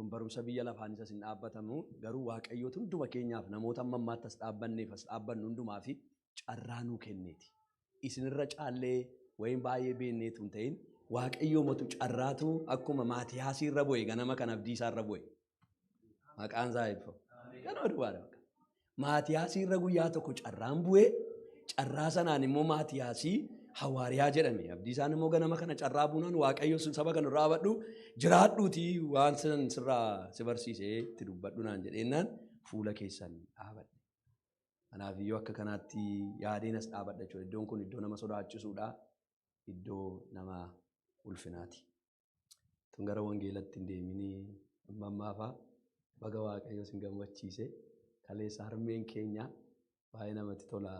kun barumsa biyya lafaan isa sin dhaabbatamu garuu waaqayyootu hunduma keenyaaf namoota amma ammaatti as dhaabbanneef as dhaabbannu hundumaa fi carraa nuu kenneeti. Isinirra caallee wayin baay'ee beekneetu hin ta'in waaqayyoo matu carraatu akkuma Maatiyaasii irra bu'e ganama kan Abdiisaa irra bu'e. Maqaan isaa eebbifamu. Ganoo duwwaadha. Maatiyaasii irra guyyaa tokko carraan bu'e carraa sanaan immoo Maatiyaasii hawaariyaa jedhame. Abdiisaan immoo ganama kana carraa buunaan waaqayyo sun saba kan irraa badhu jiraadhuutii waan san sirraa si barsiisee itti dubbadhu naan jedheennaan fuula keessan dhaabadhe. Kanaaf iyyuu akka kanaatti yaadeen as dhaabadha jechuudha. Iddoon kun iddoo nama sodaachisuudha. Iddoo nama ulfinaati. Tun gara wangeelatti hin deeminii ammaafaa baga waaqayyo sin gammachiise kaleessa harmeen keenya baay'ee namatti tola.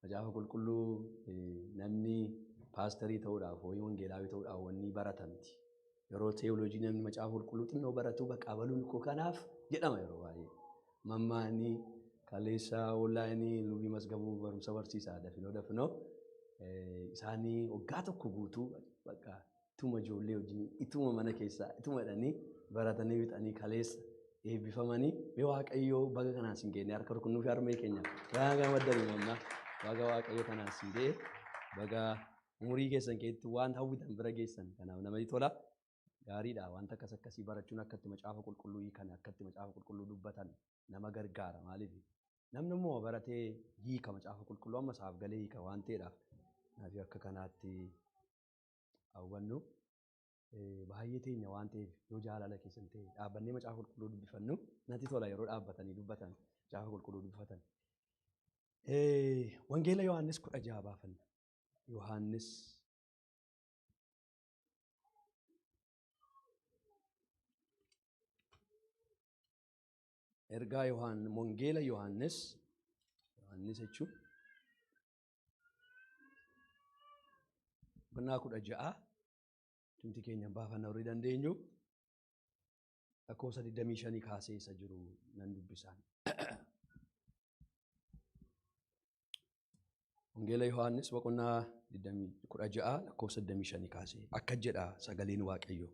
Macaafa qulqulluu namni paasterii ta'uudhaaf hooyi wangeelaawii ta'uudhaaf wanni baratamti. Yeroo teewooloojii namni macaafa qulqulluu xinnoo baratu bakka abaluun koo kanaaf jedhama yeroo baay'ee. Mammaanii kaleessa onlaayinii lubii masgabuu barumsa barsiisaa dafnoo isaanii waggaa tokko guutuu bakka ituma ijoollee wajjin ituma mana keessaa ituma hidhanii baratanii bixanii kaleessa eebbifamanii mee waaqayyoo baga kanaan sin geenne harka rukunnuu fi harmee keenya baga gammaddanii mammaa baga waaqayyoo kanaan sin gee baga umurii keessan keessatti waan hawwitan bira geessan kanaaf namatti tola gaariidha wanta akkasii barachuun akkatti macaafa qulqulluu hiikan akkatti macaafa qulqulluu dubbatan nama gargaara maaliif namni immoo baratee hiika macaafa qulqulluu amma isaaf galee hiika waan ta'eedhaaf naafi akka kanaatti hawwannu baay'ee teenya waan ta'eef yoo jaalala keessan ta'e dhaabbannee macaafa qulqulluu dubbifannu natti tola yeroo dhaabbatanii dubbatan macaafa qulqulluu dubbifatan. Wangeela Yohaannis 16 baafanna. Yohaannis ergaa wangeela Yohaannis jechuun boqonnaa 16 tumti keenya baafanna horii dandeenyu lakkoofsa 25 kaasee isa jiru nan dubbisaan. Wangeela Yohaannis boqonnaa 16 lakkoofsa 25 kaasee akka jedha sagaleen Waaqayyoo.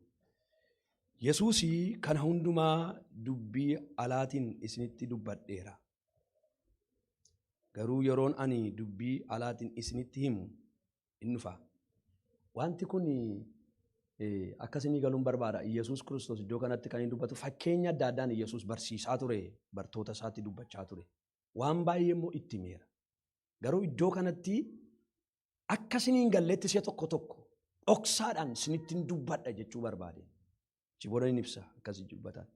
Yesuusii kana hundumaa dubbii alaatiin isinitti dubbadheera. Garuu yeroon ani dubbii alaatiin isinitti himu hin dhufa. Wanti kun akkasinii galuun barbaada. Yesuus Kiristoos iddoo kanatti kan inni dubbatu fakkeenya adda addaan Yesuus barsiisaa ture, bartoota isaatti dubbachaa ture. Waan baay'ee immoo itti himeera. Garuu iddoo kanatti akkasiniin galleetti ishee tokko dhoksaadhaan isinitti dubbadha jechuu barbaade. Booda inni ibsa akkasii dubbatan.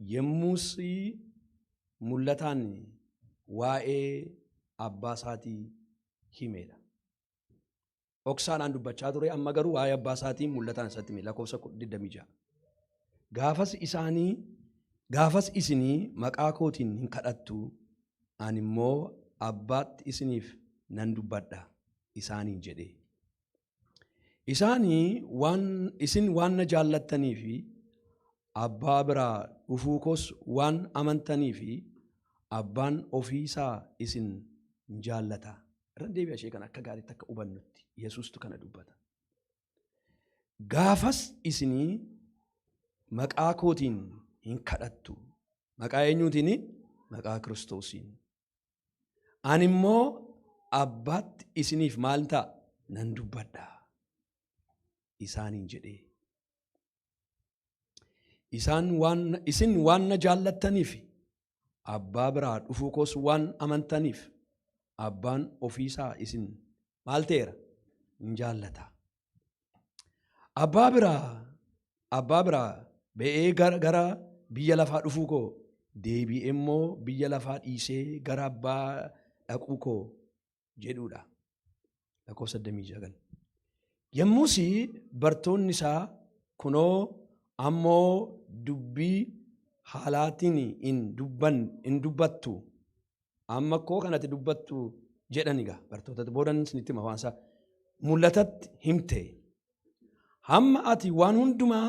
Yemmuus mul'ataan waa'ee abbaa isaatii himeedha. Dhoksaadhaan dubbachaa ture amma garuu waa'ee abbaa isaatii mul'ataan isatti hime lakkoofsa 26. Gaafas isinii maqaa kootiin hin kadhattu ani immoo abbaatti isiniif nan dubbadha isaaniin jedhe. Isin waan na jaallattanii fi abbaa biraa dhufuu koos waan amantanii fi abbaan ofii isaa isin jaallata. Irra deebi'a ishee kan akka gaariitti akka hubannutti Yesuustu kana dubbata. Gaafas isinii maqaa kootiin hin kadhattu. Maqaa eenyuutiin? Maqaa Kiristoosiin. Ani immoo abbaatti isiniif maal ta'a? Nan dubbadha. Isaaniin jedhee. Isin waan na jaallattaniif abbaa biraa dhufuu koos waan amantaniif abbaan ofiisaa isin maal ta'eera? Hin jaallata. Abbaa biraa ba'ee gara biyya lafaa dhufuu koo deebi'ee immoo biyya lafaa dhiisee gara abbaa dhaquu koo jedhuudha. Lakkoofsa 39. Yommus bartoonni isaa kunoo ammoo dubbii haalaatiin hin dubbattu amma koo kanatti dubbattu jedhaniga bartootatti boodan isinitti hima waan isaa mul'atatti himte hamma ati waan hundumaa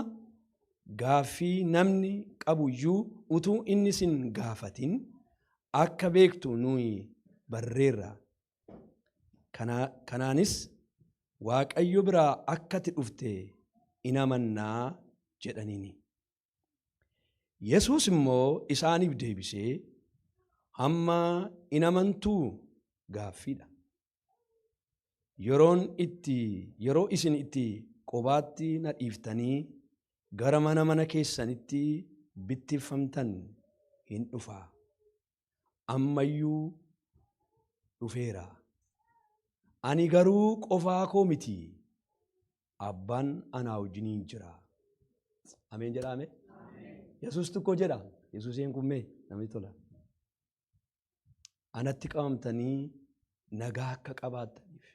gaaffii namni qabuyyuu utuu inni sin gaafatin akka beektu nuyi barreerra. Kanaanis Waaqayyo biraa akkati dhufte in amannaa jedhaniini. Yesuus immoo isaaniif deebisee hamma hin amantuu gaaffiidha. Yeroo isin itti qobaatti na dhiiftanii gara mana keessanitti bittinfamtan hin dhufaa. Ammayyuu dhufeera. Ani garuu qofaa koo miti. Abbaan anaa wajjiniin jira. Ameen jedhame. Yesuus tokko jedha. Yesuuseen kun mee namni tola. Anatti qabamtanii nagaa akka qabaattaniif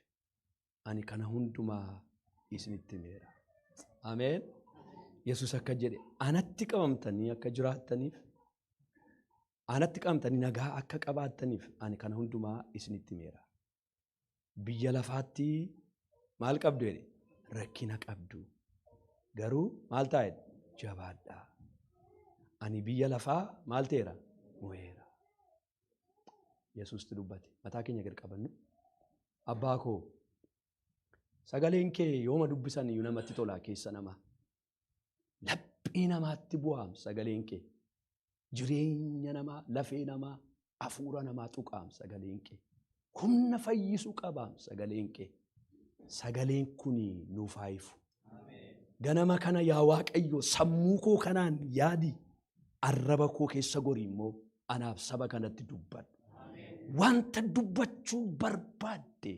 ani kana hundumaa isinitti himeera. Ameen. Yesuus akka jedhe anatti qabamtanii akka jiraattaniif, anatti qabamtanii nagaa akka qabaattaniif ani kana hundumaa isinitti himeera. Biyya lafaatti maal qabdu jedhe? Rakkina qabdu. Garuu maal taa'e? Jabaadhaa. Ani biyya lafaa maal ta'eera? Mo'eera. Yesuusti dubbate. Mataa keenya gad qabannu. Abbaa koo sagaleen kee yooma dubbisan iyyuu namatti tola keessa namaa. Laphee namaatti bu'aam sagaleen kee. Jireenya namaa, lafee namaa, hafuura namaa tuqaam sagaleen kee. Humna fayyisuu qabaam sagaleen kee. Sagaleen kuni nuuf haa ifu. Ganama kana yaa Waaqayyo sammuu koo kanaan yaadi. Arraba koo keessa gori immoo anaaf saba kanatti dubbadhu. Wanta dubbachuu barbaadde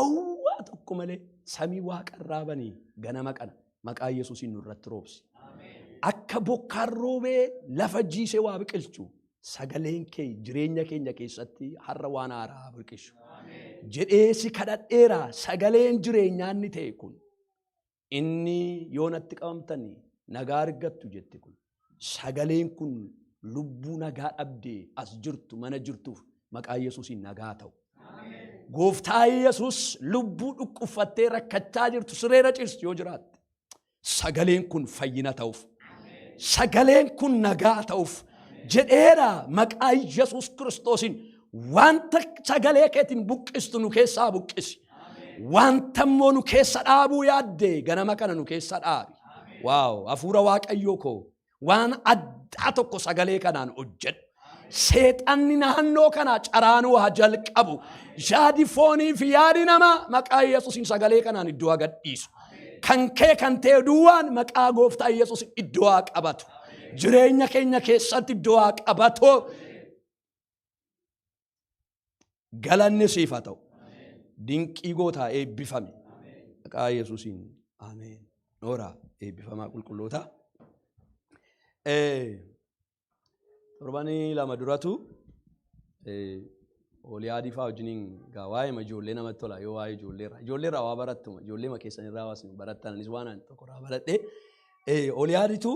owwaa tokko malee samii waaqarraa banii ganama kana maqaa Yesuusiin nurratti roobsi. Akka bokkaan roobee lafa jiisee waa biqilchu sagaleen kee jireenya keenya keessatti har'a waan haaraa biqilchu. Jedhee si kadhadheera. Sagaleen jireenyaa inni ta'e kun inni yoo natti qabamtanii nagaa argattu jette kun sagaleen kun lubbuu nagaa dhabdee as jirtu mana jirtuuf maqaa Yesuusiin nagaa ta'u. Gooftaa Yesuus lubbuu dhukkubfattee rakkachaa jirtu sireera ciistu yoo jiraatte sagaleen kun fayyina ta'uuf, sagaleen kun nagaa ta'uuf jedheera maqaa Yesuus Kiristoosiin. Wanta sagalee keetiin buqqistu nu keessaa buqqisi. Wanta immoo nu keessa dhaabuu yaadde ganama kana nu keessa dhaabi. Waaw, hafuura Waaqayyoo koo waan addaa tokko sagalee kanaan hojjedhu. Seexanni naannoo kana caraanuu haa jalqabu. Yaadi foonii fi yaadi namaa maqaa Yesuusiin sagalee kanaan iddoo haa gadhiisu. Kan kee kan ta'e duwwaan maqaa Gooftaa Yesuusiin iddoo haa qabatu. Jireenya keenya keessatti iddoo haa qabatu. Galanni siif haa ta'u. Dinqii gootaa eebbifame. Maqaa Yesuusiin. Ameen. Noora eebbifamaa qulqulloota. Torbanii lama duratu Oliyaadii fa'aa wajjiniin waa'ee ijoollee namatti tola yoo waa'ee ijoolleerraa waa barattuma ijoollee keessanirraa waa barattanis waan tokkorraa baradhee Oliyaadiitu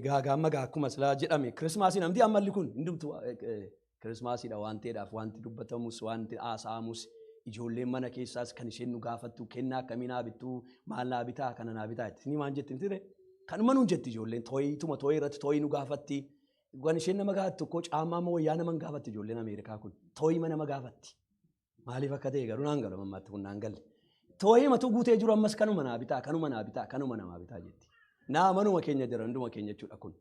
gaamma akkuma silaa jedhame Kirismaasii namti ammalli kun hundumtu Kirismaasiidha waan ta'eedhaaf wanti dubbatamus wanti haasa'amus ijoolleen mana keessaas kan isheen nu gaafattu kennaa akkamii naa bittuu maal naa bitaa kana naa bitaa itti maal jetti miti kanuma nuun jetti ijoolleen tooyii irratti tooyii nu gaafatti. Waan isheen nama gaafatti tokko caammaa moo wayyaa nama gaafatti ijoolleen Ameerikaa kun tooyii nama gaafatti. Maaliif akka ta'e garuu naan galu mammaatti kun naan galle. Tooyii matuu guutee jiru ammas kanuma naa bitaa kanuma namaa bitaa jetti. Naa manuma keenya jira hunduma keenya jechuudha kun.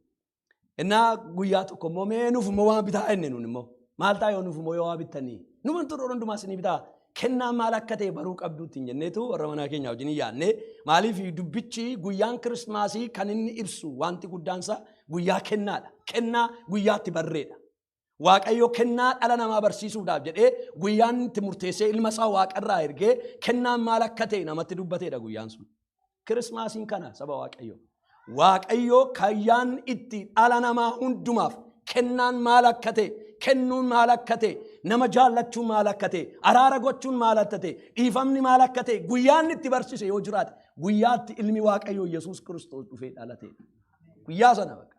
Innaa guyyaa tokko immoo mee nuuf immoo waan bitaa enne nuun immoo maal ta'a yoo nuuf immoo yoo waa bittanii numan turre hundumaa isinii bitaa kennaa maal akka ta'e baruu qabduutti hin jenneetu warra manaa keenya wajjin yaadnee maaliif dubbichi guyyaan Kirismaasii kan inni ibsu wanti guddaansa guyyaa kennaadha. Kennaa guyyaatti barreedha. Waaqayyo kennaa dhala namaa barsiisuudhaaf jedhee guyyaan itti murteessee ilma isaa waaqarraa ergee kennaan maal akka ta'e namatti dubbateedha guyyaan sun. Kirismaasiin kana saba Waaqayyo. Waaqayyo kayyaan itti dhala namaa hundumaaf kennaan maal akka ta'e, kennuun maal akka ta'e, nama jaallachuun maal akka ta'e, araara gochuun maal akka ta'e, dhiifamni maal akka ta'e guyyaan itti barsiise yoo jiraate guyyaatti ilmi Waaqayyo Yesuus Kiristoos dhufee dhalatee. Guyyaa sana bakka.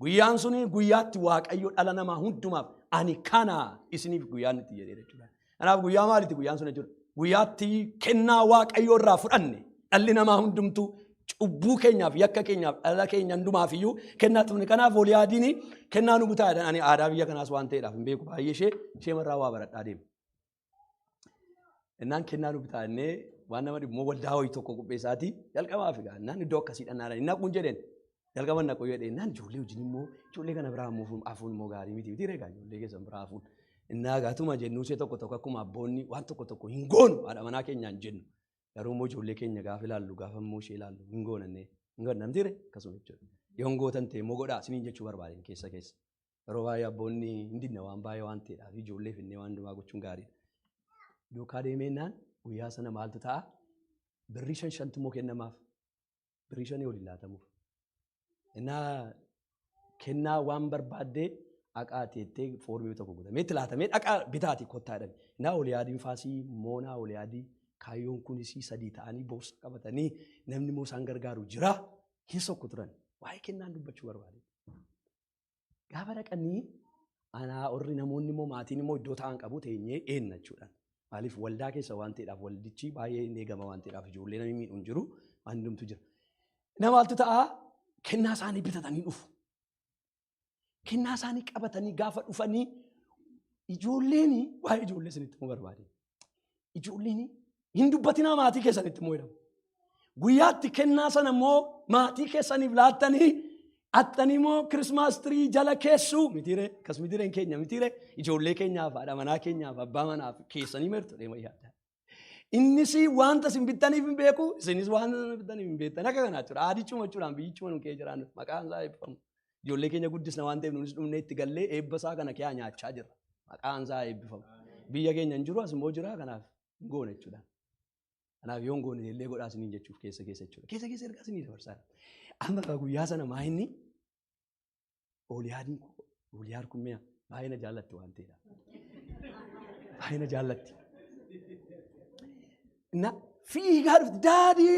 Guyyaan suni guyyaatti Waaqayyo dhala namaa hundumaaf ani kana isiniif guyyaan itti jedhee jechuudha. Kanaaf guyyaa maalitti guyyaan sun jechuudha? Guyyaatti kennaa Waaqayyo irraa fudhanne dhalli namaa hundumtuu cubbuu keenyaaf yakka keenyaaf dhala keenya hundumaaf iyyuu kennaa tufne. Kanaaf Oliyaadiin kennaa nu butaadha. Ani aadaa biyya kanaas waan ta'eedhaaf hin beeku baay'ee ishee marraa waa baradhaa deema. Innaan kennaa nu butaannee waan nama dhibmoo waldaa wayii tokko qopheessaatii jalqabaaf egaa innaan iddoo akkasii dhannaadha. Innaan kun jedheen jalqaban na qoyyadhe naan ijoollee wajjin immoo ijoollee kana biraa afuun immoo gaarii miti reegaa ijoollee keessan biraa afuun innaa gaatuma jennuu see tokko akkuma abboonni waan tokko hin goonu haadha manaa keenyaan jennu garuu immoo ijoollee keenya gaafa ilaallu gaafa immoo ishee ilaallu hin goonannee hin goonamti ree akkasuma jechuudha yoo hin gootan ta'e immoo godhaa isiniin jechuu barbaadeen keessa yeroo baay'ee abboonni hin dinna waan baay'ee waan ta'eedhaaf ijoolleef innee waan dhumaa gochuun gaariidha. Duukaa deemeennaan guyyaa sana maaltu ta'a birrii 5 immoo kennamaaf birrii 5 waliin laatamuuf. Innaa kennaa waan barbaaddee aqaati jettee foormii tokko guutamee itti laatamee dhaqaa bitaati kottaadhaan. Innaa olii adiin faasii moonaa olii adii kaayyoon kunis 3 ta'anii boorsa qabatanii namni immoo isaan gargaaru jira hin sokku turan waa'ee kennaan dubbachuu barbaade. Gaafa dhaqanii anaa orri namoonni immoo maatiin immoo iddoo ta'an qabu teenyee eenna jechuudha. Maaliif waldaa keessa waan ta'eedhaaf waldichi baay'ee hin eegama waan ta'eedhaaf ijoollee namni miidhuun jiru waan hundumtu jira. Namaaltu ta'a kennaa isaanii bitatanii dhufu. Kennaa isaanii qabatanii gaafa dhufanii ijoolleen waa'ee ijoollee sanitti immoo barbaade. Ijoolleen hin dubbatinaa maatii keessanitti immoo jedhamu. Guyyaatti kennaa sana immoo maatii keessaniif laattanii attanii immoo Kirismaas tirii jala keessuu mitiiree akkas mitiireen keenya mitiiree ijoollee keenyaaf haadha manaa keenyaaf abbaa manaaf keessanii meertu deema yaadda. Innis wanta isin bittaniif hin beeku isinis wanta bittaniif hin beektan akka kanaa jechuudha. Aadichuma jechuudhaan biyyichuma nu kee jiraan maqaan isaa eebbifamu. Ijoollee keenya guddisna waan ta'eef nunis dhumnee itti gallee eebba isaa kana kee nyaachaa jirra. Maqaan isaa eebbifamu. Biyya keenya hin jiru as immoo jira kanaaf hin goone jechuudha. Kanaaf yoo hin goone illee godhaa isiniin jechuuf keessa jechuudha. Keessa ergaa isinii dabarsaa. Amma guyyaa sana maa inni Ooliyaar kun mi'a baay'ee na jaallatti waan ta'eedha. Baay'ee na jaallatti. Na fiigaa dhufti daadii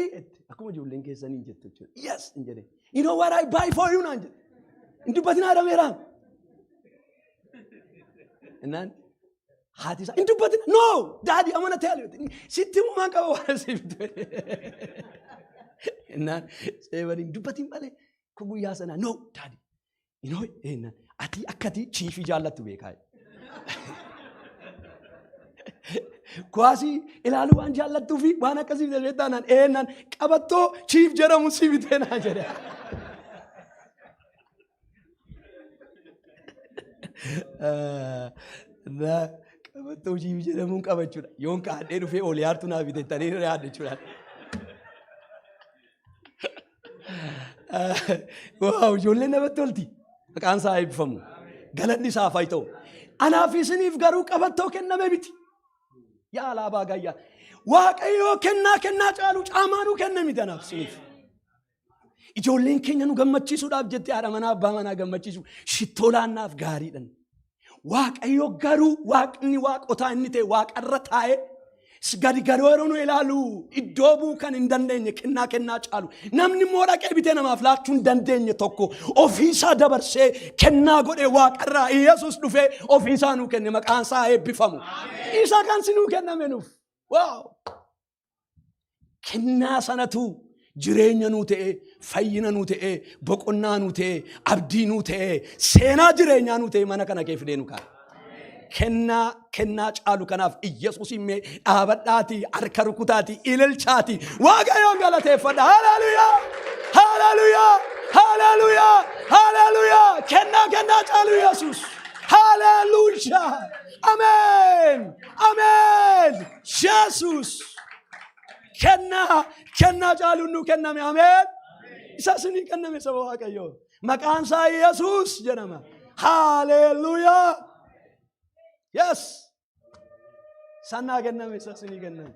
akkuma ijoolleen keessanii jettu jechuudha. Yes hin jedhe. You know what I buy for you naan jedhe. Hin dubbatinaa dhameeraan. Innaan haati isaa hin dubbatina. No daadii amana ta'e sitti uumaan qaba waan siif ta'e. Innaan seeban hin dubbatin malee kun guyyaa sanaa no daadii. You know ati akkati chiifii jaallattu beekaa. Kuwaasii ilaaluu waan jaallattuu fi waan akkasiif dalbeettaanaan eennan qabattoo chiif jedhamu si bitee naa jedhe. Qabattoo chiif jedhamuun qabachuudha. Yoon kaadhee dhufee Ooliyaartu naa biteettanii yaadda jechuudha. Waaw ijoolleen namatti tolti. Maqaan isaa eebbifamu. Galanni isaaf haa ta'u. Anaaf isiniif garuu qabattoo kenname miti. Yaa alaabaa gayyaa. Waaqayyoo kennaa caalu caamaanuu kenne miti anaaf isiniif. Ijoolleen keenya nu gammachiisuudhaaf jettee haadha manaa abbaa manaa gammachiisu shittoo laannaaf gaariidhan. Waaqayyoo garuu waaqni waaqotaa inni ta'e waaqarra taa'ee gadi yeroo nu ilaalu iddoo bu'uu kan hin dandeenye kennaa caalu namni immoo dhaqee bitee namaaf laachuu hin dandeenye tokko ofiisaa dabarsee kennaa godhee waaqarraa Yesuus dhufee ofiisaa nuu kenne maqaan isaa eebbifamu. Isa kan si nuu kenname nuuf. Waaw! Kennaa sanatu jireenya nuu ta'e, fayyina nuu ta'e, boqonnaa nuu ta'e, abdii nuu ta'e, seenaa jireenyaa nuu ta'e mana kana kee fidee nu kaa'e. Kennaa caalu kanaaf Yesuus himmee dhaabadhaati harka rukutaati ililchaati Waaqayyoon galateeffadha. Haleluuyaa! Haleluuyaa! Haleluuyaa! Haleluuyaa! Kennaa caalu Yesuus. Haleluuyaa! Ameen! Ameen! Yesuus! Kennaa caalu nu kenname. Ameen! Isa sinii kenname saba Waaqayyoo. Maqaan isaa Yesuus jedhama. Haleluuyaa! Yes. Sanaa kenname sasini kenname.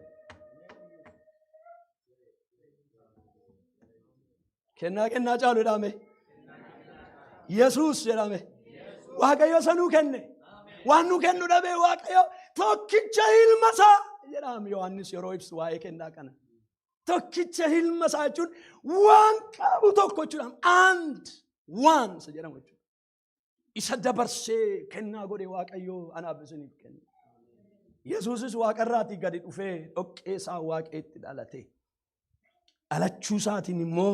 Kennaa caalu dhaame. Yesuus jedhame. Waaqayyo sanuu kenne. Waan nu kennu dhabe Waaqayyo tokkicha ilma isaa jedhame. Yohaannis yeroo ibsu waa'ee kennaa kana. Tokkicha ilma isaa jechuun waan qabu tokko jechuudha. And one isa jedhamu jechuudha. Isa dabarsee kennaa godhe Waaqayyoo anaaf isiniif kenne. Yesuusis waaqarraatii gadi dhufee dhoqqee isaa waaqeetti dhalate. Dhalachuu isaatiin immoo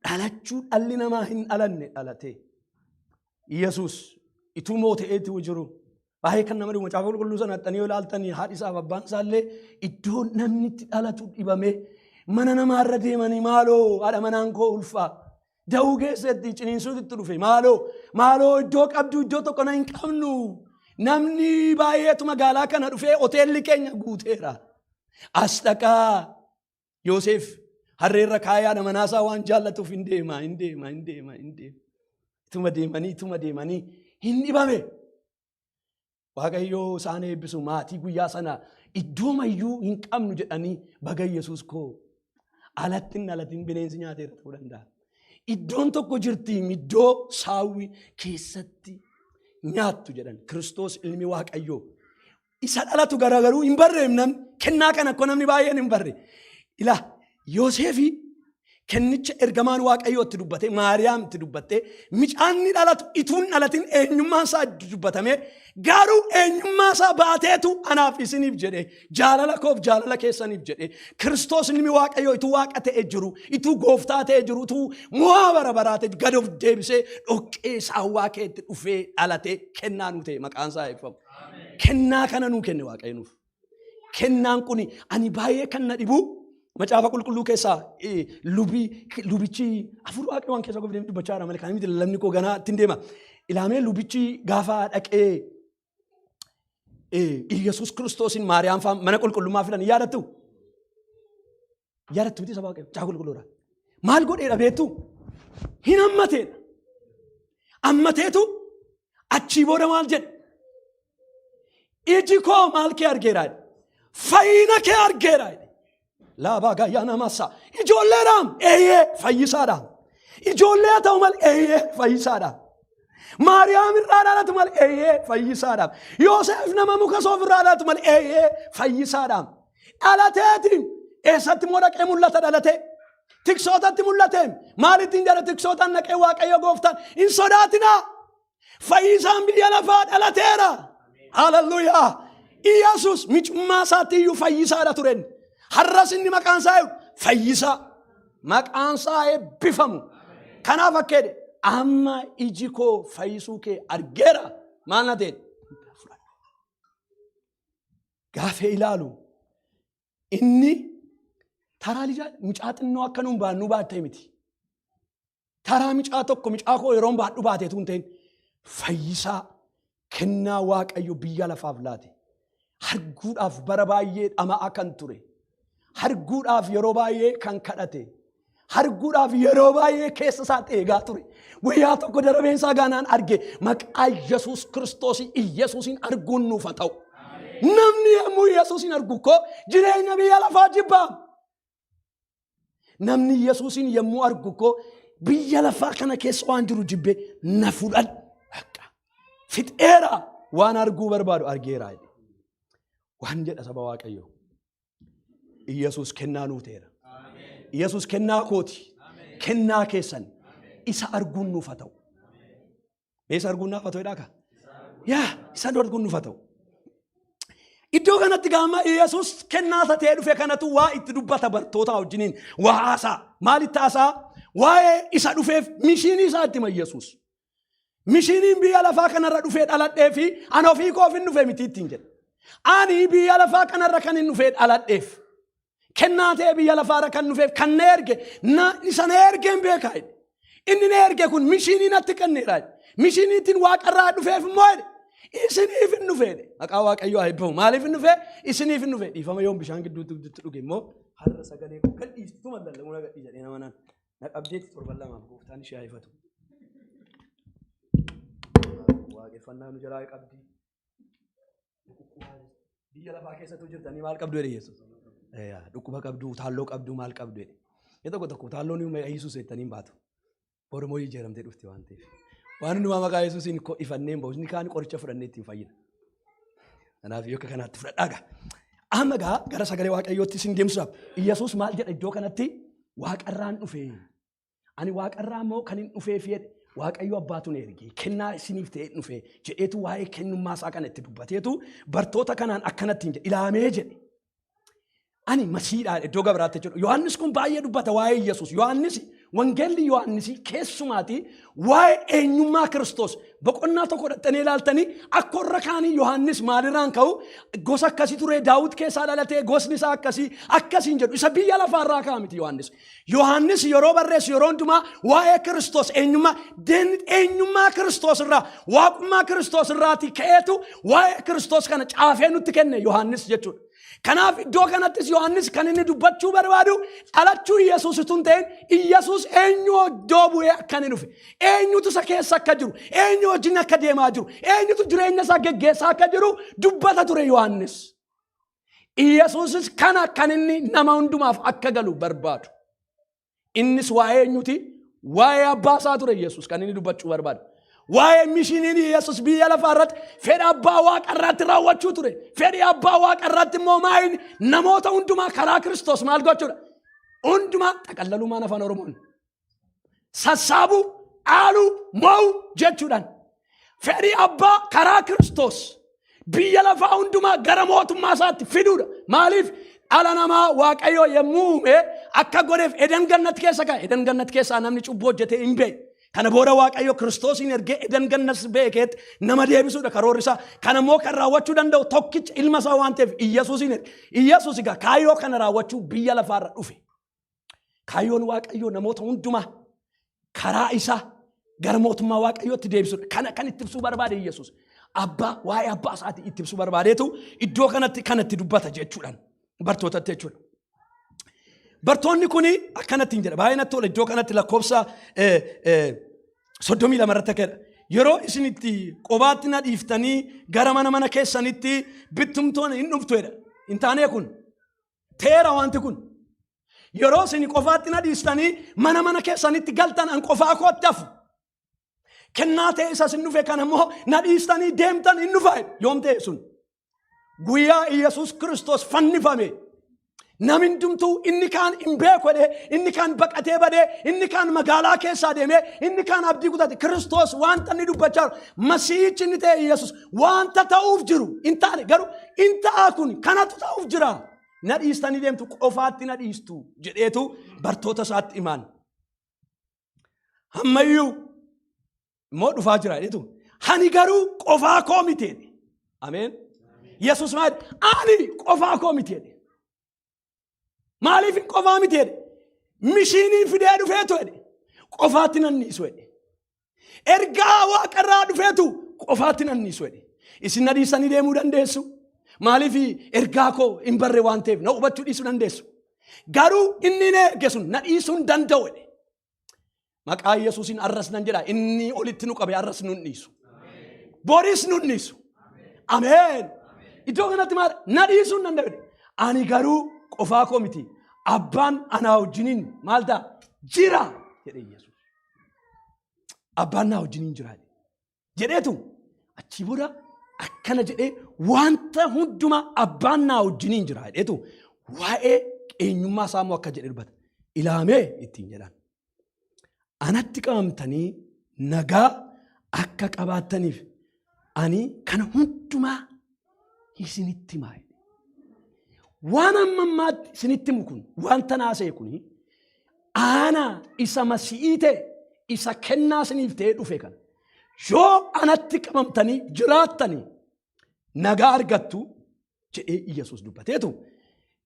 dhalli namaa hin dhalanne dhalate. Yesuus ituu mooteetti jiru. Baay'ee kan nama dhibu macaafa qulqulluu sana haxxanii yoo ilaaltanii haadhi isaaf abbaan isaallee iddoo namni itti dhalatu dhibame mana namaarra deemanii maaloo haadha manaan koo ulfaa Da'uu keessatti ciniinsuutti dhufe maaloo iddoo qabdu iddoo tokko na hin qabnu. Namni baay'eetu magaalaa kana dhufee hoteelli keenya guuteera. As dhaqaa Yoosef harreerra kaayaa manaasaa waan jaallatuuf hin deema. Ituma deemanii hin dhibame. Waaqayyoo isaan eebbisu maatii guyyaa sana iddoo mayyuu hin qabnu jedhanii baga Yesuus koo alatiin bineensi nyaateera ta'uu danda'a. Iddoon tokko jirti iddoo saawwi keessatti nyaattu jedhan Kiristoos ilmi Waaqayyoo. Isa dhalatu garaagaruu hin barreem namni kennaa kana akka namni baay'een hin barre. Ilaa Yoosefi kennicha ergamaan Waaqayyootti dubbate Maariyaamitti dubbate micaanni dhalatu ituun dhalatin eenyummaan isaa dubbatame garuu eenyummaa isaa baateetu anaaf isiniif jedhe jaalala koof jaalala keessaniif jedhe Kiristoos ilmi Waaqayyoo ituu Waaqa ta'ee jiru ituu gooftaa ta'ee jiru ituu mo'aa bara baraate gad of deebisee dhoqqee saawwaa keetti dhufee dhalate kennaa nuu ta'e maqaan isaa eebbifamu. Kennaa kana nuu kenne Waaqayyo nuuf. Kennaan kuni ani baay'ee kan na dhibu macaafa qulqulluu keessaa lubichi afur Waaqayyo waan keessa gooftaan dubbachaa jira malee kan miti lamni koo ganaa ittiin deema. Ilaamee lubichi gaafa dhaqee Yesuus Kiristoosin Maariyaam fa'aa mana qulqullummaa filan yaadattu miti saba Waaqayyo macaafa qulqulluudha. Maal godheedha beektu? Hin ammateedha. Ammateetu achii booda maal jedhe? Iji koo maal kee argeera? Fayyina kee argeera. Laabaa gayyaa namassa. Ijoolleedhaan fayyisaadhaan. Ijoollee ta'u malee fayyisaadhaan. Maariyaam irraa dhalatu malee fayyisaadhaan. Yoosef nama muka soof irraa dhalatu malee fayyisaadhaan. Dhalateetiin eessatti immoo dhaqee mul'ata dhalate? Tiksootatti mul'ate. Maalittiin jedha tiksootaan dhaqee Waaqayyo gooftaan hin sodaatinaa. Fayyisaan biyya lafaa dhalateera. Hallelujah. Iyyesuus micummaa isaatti iyyuu fayyisaadha turen. Har'as inni maqaan isaa fayyisaa. Maqaan isaa eebbifamu. Kanaaf akkeedhe amma iji koo fayyisuu kee argeera. Maal na ta'e? Gaafee ilaalu inni taraa mucaa xinnoo akka nuun baannu baattee miti. Taraa mucaa tokko mucaa koo yeroon baadhu baateetu hin ta'in fayyisaa kennaa Waaqayyo biyya lafaaf laate. Arguudhaaf bara baay'ee dhama'aa kan ture. Arguudhaaf yeroo baay'ee kan kadhate. Arguudhaaf yeroo baay'ee keessa isaa eegaa ture. Guyyaa tokko darabeensaa gaanaan arge maqaa Yesuus Kiristoos Iyesuusin arguun nuuf haa ta'u. Namni yommuu Yesuusin argu koo jireenya biyya lafaa jibbaa. Namni Yesuusin yommuu argu koo biyya lafaa kana keessa waan jiru jibbee na fudhan. Fixeera waan arguu barbaadu argeera. Waan jedha saba Waaqayyo. Iyesuus kennaa nuu ta'eera. Iyesuus kennaa kooti. Kennaa keessan isa arguun nuuf haa ta'u. Isa arguun nuuf haa ta'u. Isa arguun nuuf haa ta'u. Iddoo kanatti gaama Iyesuus kennaa isa ta'ee dhufe kanatu waa itti dubbata bartoota wajjiniin waa haasaa. Maalitti haasaa? Waa'ee isa dhufeef mishiinii isaa itti hima Iyesuus. Mishiiniin biyya lafaa kanarra dhufee dhaladhee fi ani ofii koof hin dhufee miti ittiin jedhe. Ani biyya lafaa kanarra kan hin dhufee dhaladheef. Kennaa ta'e biyya lafaarra kan dhufeef kan na erge isa na ergeen beekaa. Inni na erge kun mishiinii natti kenneera. Mishiiniitiin waaqarraa dhufeef immoo isiniif hin dhufee. Maqaa Waaqayyoo haa eebbifamu. Maaliif hin dhufee? Isiniif hin dhufee. Dhiifama yoom bishaan gidduutti dhuge immoo har'a sagalee kan dhiistu mallallamu na gadhii jedhee nama naan na qabdeetti torban lamaaf gooftaan ishee haa ifatu. Waaqeffannaa nu jalaa qabdi. Biyya lafaa keessatti jirtanii maal qabdu jedhe Yesuus. Dhukkuba qabdu, taalloo qabdu, maal qabdu jedhe. Yeroo tokko taalloon Yesuus seettanii baatu. Oromoo jijjiiramtee dhufte waan ta'eef. Waan hundumaa maqaa Yesuusiin ifannee hin bahu. Inni kaan qoricha fudhannee ittiin fayyina. Kanaaf yoo akka kanaatti fudhadhaa. Amma gara sagalee Waaqayyootti isin deemsuudhaaf Yesuus maal jedha iddoo kanatti waaqarraan dhufe. Ani waaqarraa immoo kan hin dhufeef jedhe. Waaqayyo abbaatu na erge kennaa isiniif ta'ee dhufe jedheetu waa'ee kennummaa isaa kana itti dubbateetu bartoota kanaan akkanatti hin jedhe ilaamee jedhe. Ani masiidhaa iddoo gabiraatti jedhu Yohaannis kun baay'ee dubbata waa'ee Yesuus. Yohaannis wangeelli Yohaannisi keessumaati waa'ee eenyummaa Kiristoos boqonnaa tokko dhaqxanii ilaaltanii akka warra kaanii Yohaannis maalirraan ka'u gosa akkasii ture Daawit keessaa dhalatee gosni isaa akkasiin jedhu isa biyya lafaarraa ka'a miti Yohaannis. Yohaannis yeroo barreessu yeroo hundumaa waa'ee Kiristoos eenyummaa Kiristoos irraa waaqummaa Kiristoos irraati ka'eetu waa'ee Kiristoos kana caafee nutti kenne Yohaannis jechuudha. Kanaaf iddoo kanattis Yohaannis kan inni dubbachuu barbaadu dhalachuu Yesuusituun ta'in Yesuus eenyu iddoo bu'ee akka inni dhufe eenyutu isa keessa akka jiru eenyu wajjin akka deemaa jiru eenyutu jireenya isaa geggeessaa akka jiru dubbata ture Yohaannis. Yesuusis kana kan inni nama hundumaaf akka galu barbaadu. Innis waa'ee eenyuti waa'ee abbaa isaa ture Yesuus kan inni dubbachuu barbaadu. Waa'ee mishiiniin Yesuus biyya lafaarratti fedha abbaa waaqarratti raawwachuu ture. Fedhi abbaa waaqarratti immoo maayini namoota hundumaa karaa Kiristoos maal gochuudha? Hundumaa xaqallalumaan afaan Oromoon sassaabuu, dhaaluu, mo'uu jechuudhaan. Fedhi abbaa karaa Kiristoos biyya lafaa hundumaa gara mootummaa isaatti fiduudha. Maaliif? Dhala namaa Waaqayyo yommuu uume akka godheef Eden Gannati keessa kaa'e. Eden Gannati keessaa namni cubbuu hojjetee hin beeku. Kana booda Waaqayyo Kiristoosin ergee Eden Gannati beekeet nama deebisuudha karoorri isaa. Kana immoo kan raawwachuu danda'u tokkicha ilma isaa waan ta'eef Iyyesuusin erge. Iyyesuus egaa kaayyoo kana raawwachuu biyya lafaarra dhufe. Kaayyoon Waaqayyo namoota hundumaa karaa isaa gara mootummaa Waaqayyootti deebisuudha. Kana kan itti ibsuu barbaade Iyyesuus. Abbaa waa'ee abbaa isaatii itti ibsuu barbaadeetu iddoo kanatti dubbata jechuudhaan bartootatti jechuudha. Bartoonni kuni akkanatti hin jedha. Baay'ee natti tola iddoo kanatti lakkoofsa 32 irratti akka jedha. Yeroo isinitti qobaatti na dhiiftanii gara mana keessanitti bittumtoon hin dhuftu jedha. Hin taanee kun teera wanti kun. Yeroo isin qofaatti na dhiistanii mana keessanitti galtan an qofaa kootti hafu. Kennaa ta'e isa isin dhufe kana immoo na dhiistanii deemtan hin dhufa. Yoom ta'e sun guyyaa Yesuus Kiristoos fannifame. Namindumtuu inni kaan hin beeku jedhee inni kaan baqatee badee inni kaan magaalaa keessaa deemee inni kaan abdii kutate Kiristoos wanta inni dubbachaa jiru Masiihichi inni ta'e Yesuus wanta ta'uuf jiru hin taane garuu hin ta'a kun kanatu ta'uuf jira. Na dhiistanii deemtu qofaatti na dhiistu jedheetu bartoota isaatti himan. Ammayyuu immoo dhufaa jira jedheetu ani garuu qofaa koo miti jedhe. Ameen. Yesuus maal ani qofaa koo miti jedhe. Maaliif qofaa miti jedhe? Mishiinii fidee dhufeetu jedhe. Qofaatti nan dhiisu jedhe. Ergaa waaqarraa dhufeetu qofaatti nan dhiisu jedhe. Isin na dhiisanii deemuu dandeessu. Maaliif ergaa koo hin barre waan ta'eef na hubachuu dhiisuu dandeessu. Garuu inni na erge sun na dhiisuu hin danda'u jedhe. Maqaa Yesuusin arras nan jedha inni olitti nu qabe arras nun dhiisu. Boris nun dhiisu. Ameen. Iddoo kanatti maal na dhiisuu hin danda'u jedhe. Ani garuu qofaa koo miti abbaan anaa wajjiniin maal ta'a jira jedhe Yesuus. Abbaan anaa wajjiniin jira jedheetu achi booda akkana jedhee wanta hundumaa abbaan anaa wajjiniin jira jedheetu waa'ee eenyummaa isaa immoo akka jedhe dubbata. Ilaamee ittiin jedhan. Anatti qabamtanii nagaa akka qabaattaniif ani kana hundumaa isinitti himaa. Waan ammammaatti isinitti himu kun wanta naasee kuni ana isa Masiihii ta'e isa kennaa isiniif ta'ee dhufe kana yoo anatti qabamtanii jiraattanii nagaa argattu jedhee Yesuus dubbateetu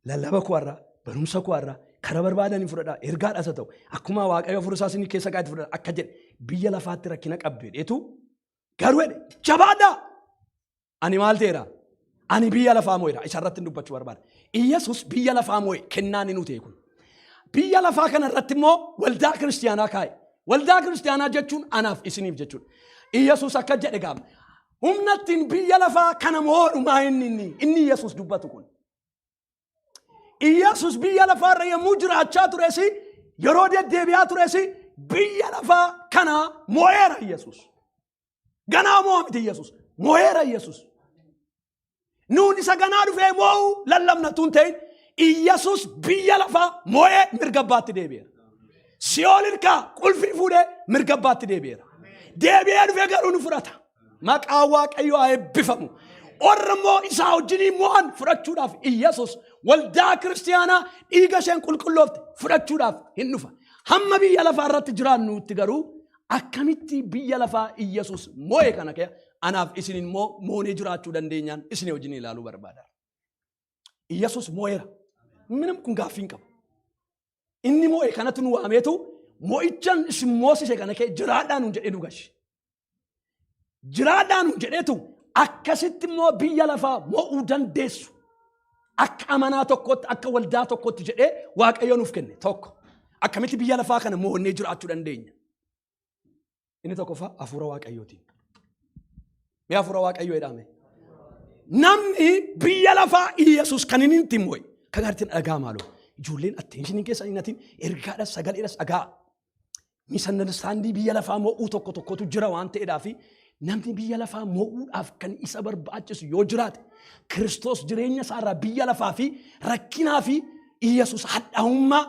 lallaba koo irraa barumsa koo irraa kara barbaadanii fudhadhaa ergaadhaas haa ta'u akkuma Waaqayyo hafuura isaa isin keessa kaa'etti fudhadhaa akka jedhe biyya lafaatti rakkina qabdu jedheetu garuu jedhe jabaadhaa ani maal ta'eera ani biyya lafaa moo'eera isarratti dubbachuu barbaada. Yesuus biyya lafaa moo'e kennaan inni ta'e kun biyya lafaa kana irratti immoo waldaa kiristaanaa kaa'e. Waldaa kiristaanaa jechuun anaaf isiniif jechuudha. Yesuus akka jedhe gaama humnattiin biyya lafaa kana moo'u maa inni Yesuus dubbatu kun. Yesuus biyya lafaarra yommuu jiraachaa turesi yeroo deddeebi'aa turesi biyya lafaa kana moo'eera Yesuus. Ganaa moo'a miti Yesuus moo'eera Yesuus. Nuun isa ganaa dhufee moo'u lallabnatuun ta'in Yesuus biyya lafaa moo'ee mirga abbaatti deebi'eera. Si'ool hirkaa qulfii fuudhee mirga abbaatti deebi'eera. Deebi'ee dhufee garuu nu fudhata. Maqaa Waaqayyoo haa eebbifamu. Warra immoo isaa wajjinii moo'an fudhachuudhaaf Yesuus waldaa kiristaanaa dhiiga isheen qulqulloofte fudhachuudhaaf hin dhufa. hamma biyya lafaa irratti jiraannutti garuu akkamitti biyya lafaa Iyyasuus moo'e kana kee anaaf isin immoo moonee jiraachuu dandeenyaan isin wajjin ilaaluu barbaada. Iyyasuus moo'eera. Minam kun gaaffii hin qabu. Inni moo'e kanatu nu waameetu moo'ichaan isin moosise kana kee jiraadhaan nu jedhee dhugashi. Jiraadhaan nu jedheetu akkasitti immoo biyya lafaa moo'uu dandeessu. Akka amanaa tokkotti akka waldaa tokkotti jedhee Waaqayyo nuuf kenne tokko. Akkamitti biyya lafaa kana mo'annee jiraachuu dandeenya. Inni tokkoffaa hafuura Waaqayyootiin. Mee hafuura Waaqayyoo jedhame. Namni biyya lafaa Iyyasuus kan inni ittiin moo'e. Kan artiin dhagaa maaloo. Ijoolleen attention keessa hin hatin ergaadha sagaleedhas dhagaa. Misunderstanding biyya lafaa moo'uu tokko tokkotu jira waan ta'eedhaafi namni biyya lafaa moo'uudhaaf kan isa barbaachisu yoo jiraate Kiristoos jireenya isaarraa biyya lafaa fi rakkinaa fi Iyyasuus hadhaa'ummaa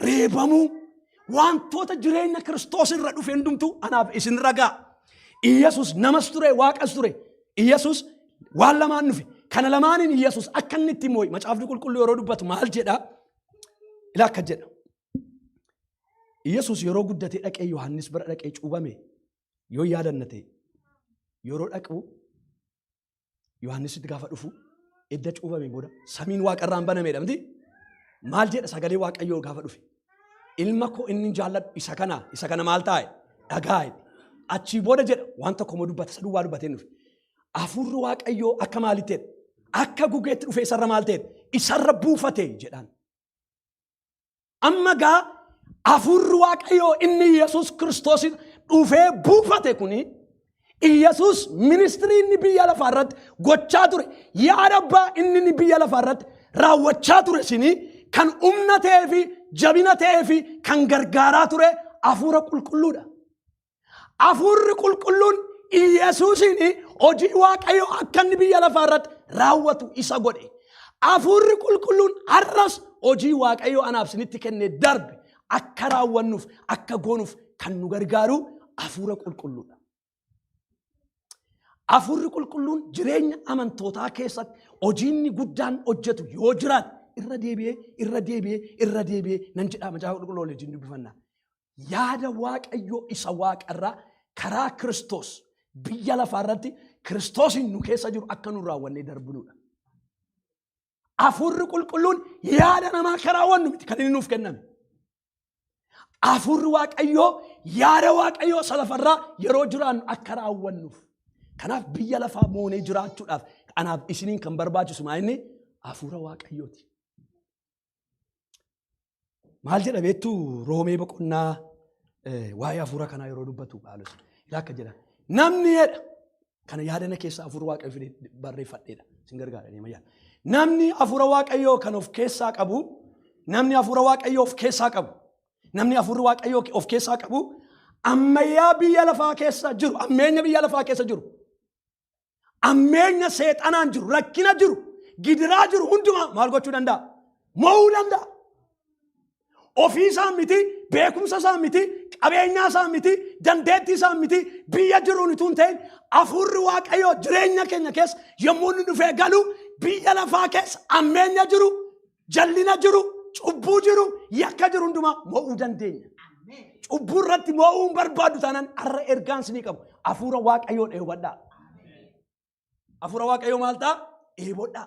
reebamuu wantoota jireenya Kiristoos irra dhufe hundumtu anaaf isin ragaa. Iyyasuus namas ture waaqas ture. Iyyasuus waan lamaan dhufe. Kana lamaaniin Iyyasuus akka inni itti moo'e macaafni qulqulluu yeroo dubbatu maal jedha? Ilaa akka jedha. Iyyasuus yeroo guddatee dhaqee Yohaannis bira dhaqee cuubame yoo yaadannate yeroo dhaqu Yohaannisitti gaafa dhufu edda cuubame booda samiin waaqarraan banameedha miti? Maal jedha sagalee Waaqayyoo gaafa dhufe? Ilma koo inni jaalladhu isa kana maal taa'e? Dhagaa'e. Achii booda jedha waan tokko moo dubbata saduu waa dubbatee dhufe. Hafuurri Waaqayyoo akka maalitti ta'e? Akka gugeetti dhufe isarra maal ta'e? Isarra buufate jedhaan. Amma gaa hafuurri Waaqayyoo inni Iyyasuus Kiristoos dhufee buufate kuni Iyyasuus ministirii inni biyya lafaa irratti gochaa ture. Yaada abbaa inni biyya lafaa irratti raawwachaa ture sini kan humna ta'ee fi jabina ta'ee fi kan gargaaraa ture hafuura qulqulluudha. Hafuurri qulqulluun Iyyasuusin hojii Waaqayyoo akka inni biyya lafaa irratti raawwatu isa godhe. Hafuurri qulqulluun har'as hojii Waaqayyoo anaaf isinitti kenne darbe akka raawwannuuf akka goonuuf kan nu gargaaru hafuura qulqulluudha. Hafuurri qulqulluun jireenya amantootaa keessatti hojiinni guddaan hojjetu yoo jiraate irra deebi'ee nan jedhaa macaafa qulqulluu waliin dubbifannaa. Yaada Waaqayyoo isa waaqarraa karaa Kiristoos biyya lafaa irratti Kiristoosin nu keessa jiru akka nu raawwannee darbinuudha. Hafuurri qulqulluun yaada namaa kan raawwannu miti kan inni nuuf kenname. Hafuurri Waaqayyoo yaada Waaqayyoo isa lafarraa yeroo jiraannu akka raawwannuuf. Kanaaf biyya lafaa moonee jiraachuudhaaf anaaf isiniin kan barbaachisu maa'inni hafuura Waaqayyooti. Maal jedha beektuu Roomee boqonnaa waa'ee hafuura kanaa yeroo dubbatu Phaawulos ilaa akka jedha. Namni jedha kana yaadana keessa hafuura Waaqayyoo fidee barreeffadheedha. Sin gargaara deema yaada. Namni hafuura Waaqayyoo kan of keessaa qabu, namni hafuura Waaqayyoo of keessaa qabu, namni hafuura Waaqayyoo of keessaa qabu ammayyaa biyya lafaa keessa jiru, ammeenya biyya lafaa keessa jiru, ammeenya seexanaan jiru, rakkina jiru, gidiraa jiru hundumaa maal gochuu danda'a? Mo'uu danda'a. Ofii isaa miti, beekumsa isaa miti, qabeenya isaa miti, dandeettii isaa miti, biyya jiruun utuu hin ta'in hafuurri Waaqayyoo jireenya keenya keessa yommuu inni dhufee galu biyya lafaa keessa ammeenya jiru, jallina jiru, cubbuu jiru, yakka jiru hundumaa mo'uu dandeenya. Cubbuu irratti mo'uu barbaadu taanaan har'a ergaan isinii qabu. Hafuura Waaqayyoo dheebodhaa. Hafuura Waaqayyoo maal ta'a? Dheebodhaa.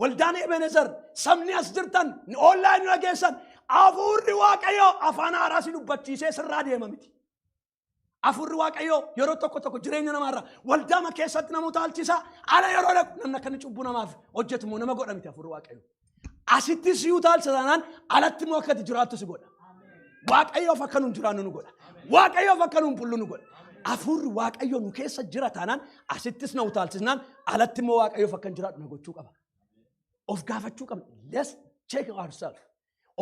Waldaan Ebenezer sabni as jirtan online dhageessan hafuurri Waaqayyoo afaan haaraa si dubbachiisee sirraa deema miti. Hafuurri Waaqayyoo yeroo tokko jireenya namaarraa waldaama keessatti namoota alchisaa ala yeroo dhaqu namni akka inni cubbuu namaaf hojjetu immoo nama godha miti hafuurri Waaqayyoo. Asitti siyuu taalcha taanaan alatti immoo akkati jiraattu si godha. Waaqayyoof akka nuun jiraannu nu godha. Waaqayyoof akka nuun bullu nu godha. Hafuurri Waaqayyoo nu keessa jira taanaan asittis na utaalchisnaan alatti immoo Waaqayyoof akka jiraadhu na gochuu qaba. Of gaafachuu qabnu. Let's check ourselves.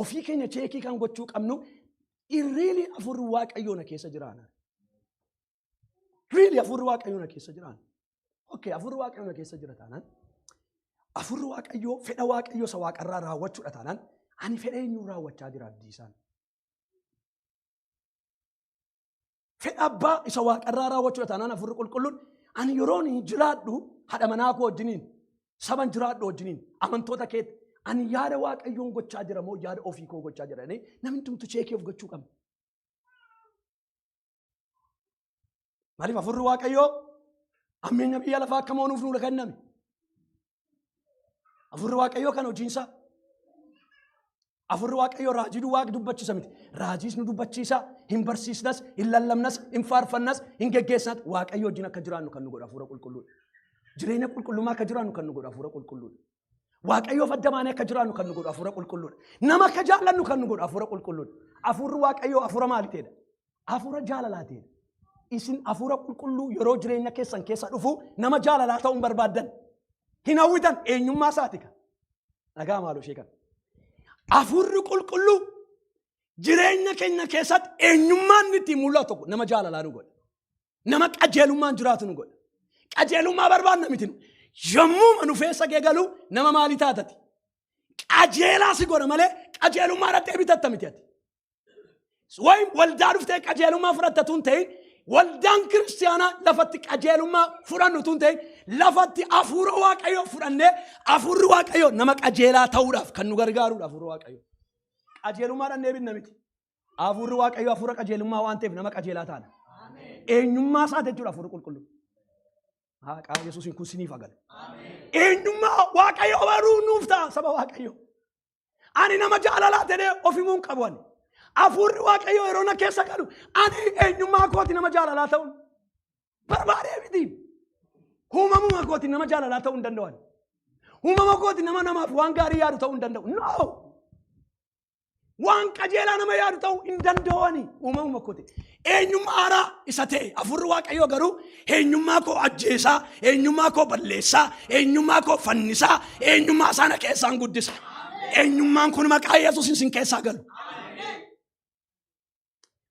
Ofii keenya cheekii kan gochuu qabnu really hafuurri Waaqayyoo na keessa jiraana. Really hafuurri Waaqayyoo na keessa jiraana. Okay, hafuurri Waaqayyoo na keessa jira taanaan hafuurri Waaqayyoo fedha Waaqayyoo isa waaqarraa raawwachuudha taanaan ani fedha eenyuu raawwachaa jira abdiisaan. Fedha abbaa isa waaqarraa raawwachuudha taanaan hafuurri qulqulluun ani yeroon jiraadhu haadha manaa koo wajjiniin saban jiraadhu wajjiniin amantoota keetti Ani yaada waaqayyoon gochaa jira moo yaada ofii koo gochaa jira? Namni tumtu cheekii of gochuu qabna. Maaliif afurri waaqayyoo ammeenya biyya lafaa akka moonuuf nuuf kenname? Afurri waaqayyoo kan hojiinsaa. Afurri waaqayyoo raajii duwwaa dubbachiisa miti. Raajiis nu dubbachiisa, hin barsiisnas, hin lallabnas, hin faarfannas, hin geggeessnas. Waaqayyo wajjin akka jiraannu kan nu godha hafuura qulqulluudha. Jireenya qulqullummaa akka jiraannu kan nu godha hafuura qulqulluudha. Waaqayyoof addamaanee akka jiraannu kan nu godha hafuura qulqulluudha. Nama akka jaallannu kan nu godha hafuura qulqulluudha. Afurri waaqayyoo hafuura maalii ta'edha? Hafuura jaalalaa ta'edha. Isin hafuura qulqulluu yeroo jireenya keessan keessa dhufu nama jaalalaa ta'uun barbaaddan. Hin hawwitan eenyummaa isaati kan. Dhagaa maaloo ishee kan. Afurri qulqulluu jireenya keenya keessatti eenyummaan itti mul'atu nama jaalalaa nu godha. Nama qajeelummaan jiraatu nu godha. Qajeelummaa barbaadna miti. Yommuu manufeessa geegalu nama maalii taatati? Qajeelaa si godha malee qajeelummaa irratti bitatta miti ati. Wayin waldaa dhuftee qajeelummaa fudhattatu hin ta'in waldaan kiristaanaa lafatti qajeelummaa fudhannu tun ta'in lafatti hafuura waaqayyoo fudhannee hafuurri waaqayyoo nama qajeelaa ta'uudhaaf kan nu gargaaruudha hafuura waaqayyoo. Qajeelummaadhaan deebinna miti. Hafuurri waaqayyoo hafuura qajeelummaa waan ta'eef nama qajeelaa taana. Eenyummaa isaa jechuudha hafuurri qulqulluu. Qaama Yesuusiin kun siniif agalu. Eenyummaa waaqayyoo baruu nuuf ta'a saba waaqayyoo. Ani nama jaalalaa ta'ee ofimuu hin qabu ani. Hafuurri waaqayyoo yeroo na keessa galu ani eenyummaa kooti nama jaalalaa ta'uun barbaadee miti. Uumamuma kooti nama jaalalaa ta'uu hin danda'u. Uumama kooti nama namaaf waan gaarii yaadu ta'uu hin danda'u. No! Waan qajeelaa nama yaadu ta'uu hin danda'u. Uumamuma kooti. Eenyummaa haaraa isa ta'e hafuurri waaqayyoo garuu eenyummaa koo ajjeesaa, eenyummaa koo balleessaa, eenyummaa koo fannisaa, eenyummaa sana keessaan guddisa. Eenyummaan kun maqaa Yesuusiin sin keessaa galu.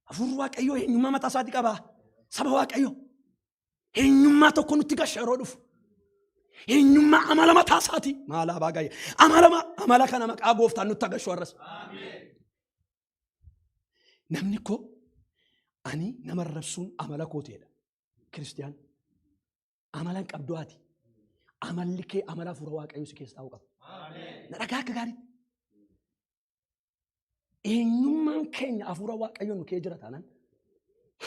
Hafuurri waaqayyoo eenyummaa mataa isaatii qaba. Saba waaqayyoo eenyummaa tokko nutti gashaa yeroo dhufu. Eenyummaa amala mataa isaatii maalaa baagayya. Amala kana maqaa gooftaan nutti agarsiisu har'as. Namni koo ani nama arrabsuun amala kooteedha. Kiristiyaan amala hin qabdu ati. Amalli kee amala hafuura waaqayyoo si keessa taa'uu qaba. Na dhagaa akka gaariitti. Eenyummaan keenya hafuura waaqayyoo nu kee jira taanaan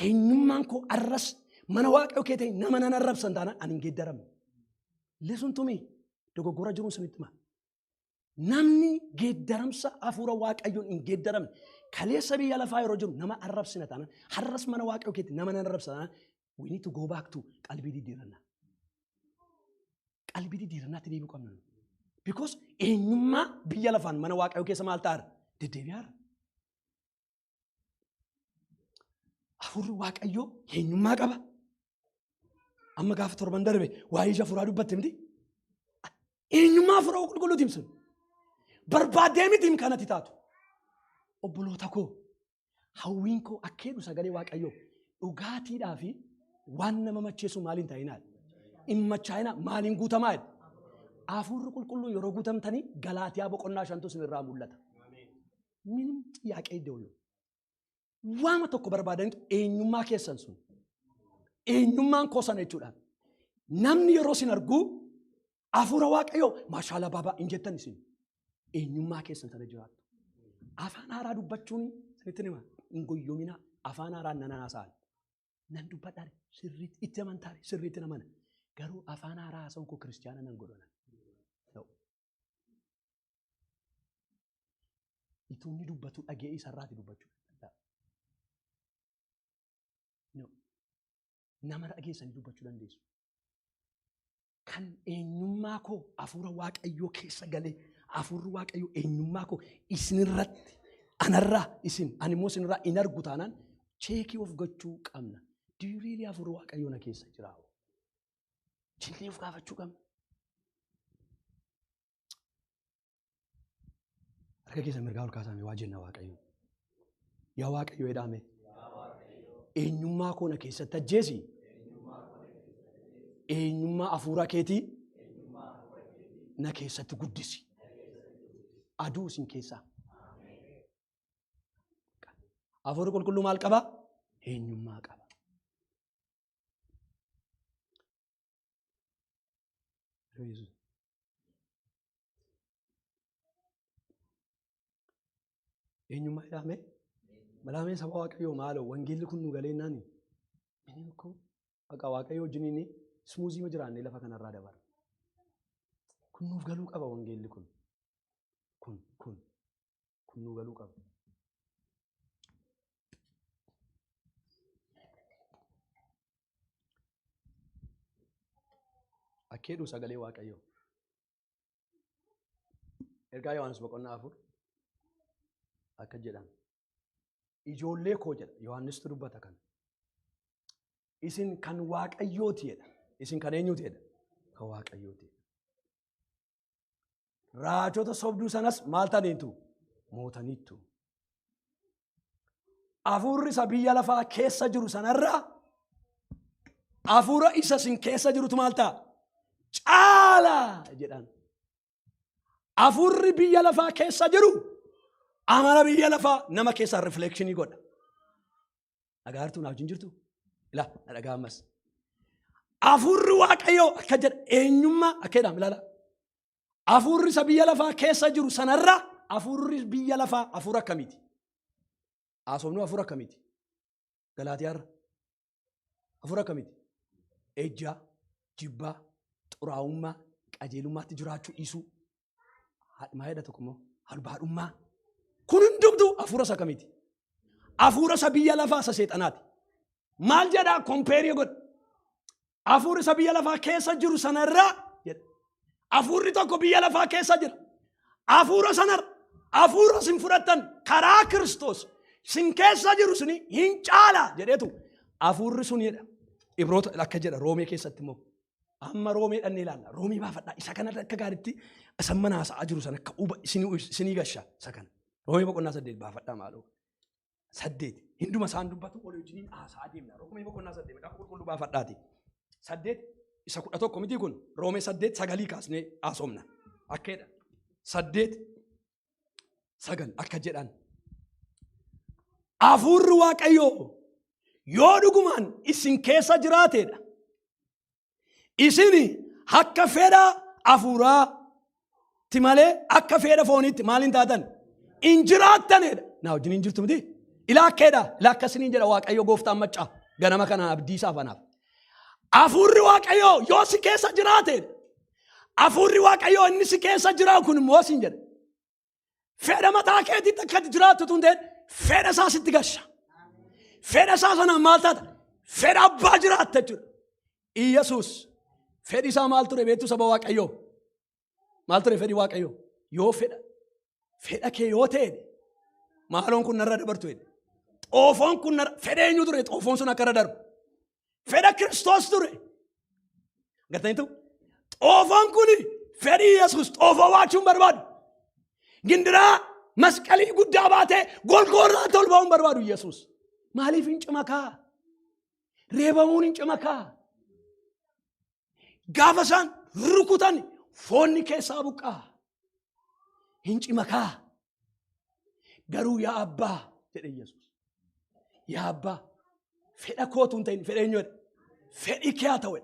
eenyummaan koo arras mana waaqayyoo kee ta'e nama nan arrabsan taanaan ani hin geeddaramne. Listen to me. Dogoggora jiruun sinitti hima. Namni geeddaramsa hafuura waaqayyoon hin geeddaramne kaleessa biyya lafaa yeroo jiru nama arrabsina taanaan har'as mana waaqayyoo keetti nama nan arrabsan taanaan we need to go back to qalbii diddiirannaa. Qalbii diddiirannaatti deebi'uu qabna. Because eenyummaa biyya lafaan mana waaqayyoo keessa maal ta'ara? Deddeebi'aara. Hafuurri waaqayyoo eenyummaa qaba. Amma gaafa torban darbe waa'ee ija hafuuraa dubbatte miti. Eenyummaa hafuura qulqulluutiin sun barbaadee miti kanatti taatu. Obboloota koo hawwiin koo akkeedu sagalee waaqayyoo dhugaatiidhaa fi waan nama macheessu maaliin ta'inaa? Hin machaa'inaa maaliin guutamaa? Hafuurri qulqulluun yeroo guutamtanii Galaatiyaa boqonnaa 5 sinirraa mul'ata. Minim xiyyaaqee iddoo waama tokko barbaadanitu eenyummaa keessan sun eenyummaan koo sana jechuudha. Namni yeroo sin argu hafuura waaqayyoo maashaallah baabaa hin jettan isin eenyummaa keessan sana jiraattu. Afaan haaraa dubbachuun sanitti nima hin goyyoominaa afaan haaraa nan haasa'an nan dubbadhaan sirriitti itti amantaa sirriitti namana garuu afaan haaraa haasa'uun koo kiristiyaana nan godhana. Ituunni dubbatu dhagee isarraati dubbachuu. Nama dhageessanii dubbachuu dandeessu. Kan eenyummaa koo hafuura waaqayyoo keessa galee hafuurri waaqayyoo eenyummaa koo isinirratti anarraa isin ani immoo isinirraa hin argu taanaan cheekii of gochuu qabna. Diriirii hafuura waaqayyoo na keessa jira. Cheekii of gaafachuu qabna. Harka keessa mirgaa ol kaasame waa jenna waaqayyoo. Yaa waaqayyoo jedhame. Eenyummaa koo na keessatti ajjeesi. Eenyummaa hafuura keetii na keessatti guddisi. Aduu isin keessaa. Hafuurri qulqulluu maal qaba? Eenyummaa qaba. eenyummaa ilaame malaamee saba waaqayyoo maaloo wangeelli kun nu galeennaan inni tokko akka waaqayyoo wajjiniin smuuzii jiraannee lafa kanarraa dabara. Kun nuuf galuu qaba wangeelli kun nuuf galuu qaba. Akkeedhu sagalee waaqayyoo. Ergaa Yohaannis boqonnaa 4 akka jedhan ijoollee koo jedha Yohaannistu dubbata kana. Isin kan waaqayyooti jedha. Isin kan eenyuuti jedha? Kan waaqayyooti. Raajota sobduu sanas maal taniitu? Mootaniittu. Hafuurri isa biyya lafaa keessa jiru sanarraa hafuura isa sin keessa jirutu maal ta'a? Caalaa jedhan. Hafuurri biyya lafaa keessa jiru amala biyya lafaa nama keessa reflekshinii godha. Dhagaartuu naaf jirtu? Ilaa dhagaa ammas. Hafuurri waaqayyoo akka jedha eenyummaa akka jedhamu ilaala. Hafuurri isa biyya lafaa keessa jiru sanarraa hafuurri biyya lafaa hafuura akkamiiti? Haasofnu hafuura akkamiiti? Galaatiyaarra hafuura akkamiiti? Ejjaa, jibbaa, xuraa'ummaa, qajeelummaatti jiraachuu dhiisuu. Maal jedha tokko immoo halbaadhummaa. Kun hundumtuu hafuura isa akkamiiti? Hafuura isa biyya lafaa isa seexanaati. Maal jedhaa kompeerii godha? Hafuurri isa biyya lafaa keessa jiru sanarraa jedha. Hafuurri tokko biyya lafaa keessa jira. Hafuura sanarra hafuura sin fudhattan karaa Kiristoos sin keessa jiru suni hin caala jedheetu hafuurri sun jedha. Ibroota akka jedha Roomee keessatti immoo amma Roomee dhannee ilaalla. Roomee baafadhaa isa kanarra akka gaariitti isa mana haasa'aa jiru sana akka isinii gashaa isa kana. Roomee boqonnaa 8 baafadhaa maaloo. 8 hinduma isaan dubbatu walii wajjiniin haasa'aa deemna. Roomee boqonnaa 8 midhaan qulqulluu baafadhaati. 8 isa 11 miti kun Roomee 8 9 kaasnee haasofna. Akkeedha. 8 9 akka jedhan. Hafuurri waaqayyoo yoo dhugumaan isin keessa jiraateedha. Isin akka fedha hafuuraatti malee akka fedha fooniitti maal hin taatan? In jiraattanidha. Naa wajjin hin jirtu miti. Ilaa akkeedha. Ilaa akkasiniin jedha waaqayyo gooftaan maccaa ganama kana abdii isaa fanaaf. Hafuurri waaqayyoo yoo si keessa jiraatedha. Hafuurri waaqayyoo inni si keessa jiraa kun immoo siin jedha. Fedha mataa keetiitti akka jiraattu tun ta'e fedha isaa sitti gasha. Fedha isaa sanaan maal taata? Fedha abbaa jiraatta jechuudha. Iyyasuus fedhi isaa maal ture beektu saba waaqayyoo? Maal ture fedhi waaqayyoo? Yoo fedha kee yoo ta'e maaloon kun narra dabartu jedhe. Xoofoon kun fedha eenyu ture? Xoofoon sun akka irra darbu. Fedha Kiristoos ture. Gartaniitu? Xoofoon kun fedhi Iyyasuus xoofoo waachuun barbaadu. Gindiraa masqalii guddaa baatee golgoorraa tolbaa'uun barbaadu Iyyasuus. Maaliif hin cimakaa? Reebamuun hin cimakaa? Gaafa isaan rukutan foonni keessaa buqqaa. Hin cimakaa? Garuu yaa abbaa jedhe Iyyasuus. Yaa abbaa fedha kootu hin ta'in fedha eenyudha? Fedhi kee haa ta'u.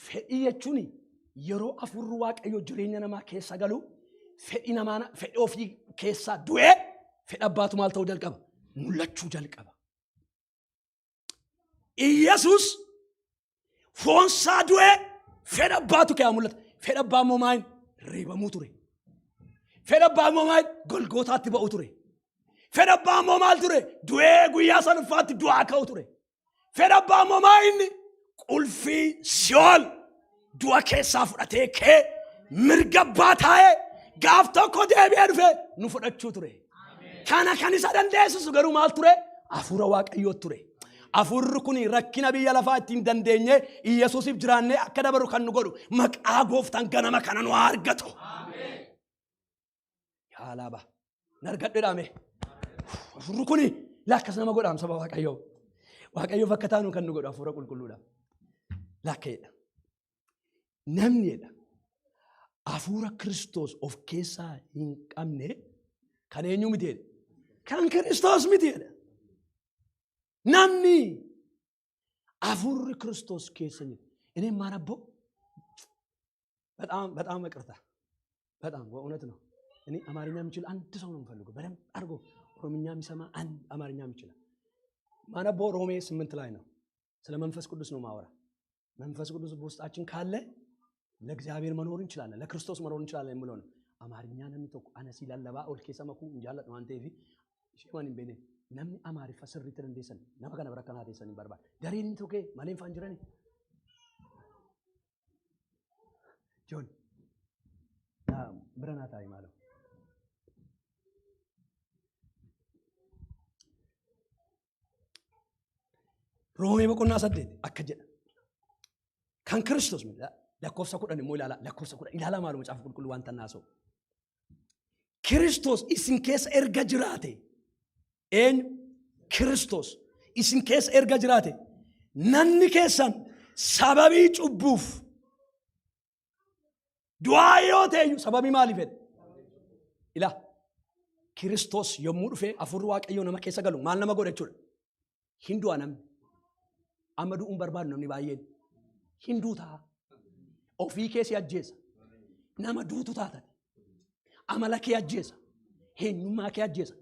Fedhi jechuun yeroo hafuurri waaqayyoo jireenya namaa keessa galu fedhi namaa fedhi ofii keessaa du'ee fedha abbaatu maal ta'uu jalqaba? Mul'achuu jalqaba. Iyyasuus foonsaa du'ee fedha abbaatu kee mul'ata. Fedha abbaa immoo maal? Reebamuu ture. Fedha abbaa immoo maal? Golgootaatti ba'uu ture. Fedha abbaa immoo maal ture? Du'ee guyyaa sanaffaatti du'aa ka'u ture. Fedha abbaa immoo maal inni? Qulfii Si'ool du'a keessaa fudhatee kee mirga abbaa taa'ee gaaf tokko deebi'ee dhufee nu fudhachuu ture. Kana kan isa dandeessisu garuu maal ture? Hafuura waaqayyoo ture. Hafuurri kun rakkina biyya lafaa ittiin dandeenye Iyyasuusiif jiraannee akka dabaru kan nu godhu maqaa gooftaan ganama kana nu argatu. Yaa laaba nargadheedhaame. Hafuurri kun lakkas nama godhaam saba waaqayyoo. Waaqayyoof akka taanu kan nu godhu hafuura qulqulluudha. Lakkeedha. Namniidha. Hafuura Kiristoos of keessaa hin qabne kan eenyu mitiidha? Kan Kiristoos mitiidha. Namni hafuurri Kiristoos keessa jiru. Inni maal abbo? በጣም ይቅርታ በጣም በእውነት ነው። እኔ አማርኛ የምችል አንድ ሰው ነው የምፈልገው። በደንብ አድርጎ ኦሮምኛ የሚሰማ አንድ አማርኛ የሚችል ማነበው ሮሜ 8 ላይ ነው። ስለ መንፈስ ቅዱስ ነው ማወራ። መንፈስ ቅዱስ በውስጣችን ካለ ለእግዚአብሔር መኖር እንችላለን፣ ለክርስቶስ መኖር እንችላለን የሚለው ነው። አማርኛ ነምተው አነሲ ለለባ ኦልኬ ሰመኩ እንጃለ ነው አንተ ይፊ ሽማን በኔ namni amaarifa sirriitti dandeessan nama kana bira kanaa teessanii barbaada. Dariin tokkee malee faan jirani. Joon bira naa taa'e maaloo. Roomee boqonnaa 8 akka jedha. Kan Kiristoos lakkoofsa 10 immoo ilaala. Lakkoofsa 10 ilaala maaloo macaafa qulqulluu waan tannaasoo. Kiristoos isin keessa erga jiraate. Een Kiristoos isin keessa erga jiraate namni keessan sababii cubbuuf du'aa yoo ta'e sababii maaliif jedhe ilaa Kiristoos yommuu dhufe afurri Waaqayyoo nama keessa galu maal nama godhe jechuudha. Hinduu namni amma du'uun barbaadu namni baay'een hinduu ta'a ofii keessi ajjeesa nama duutu taatan amala kee ajjeesa eenyummaa kee ajjeesa.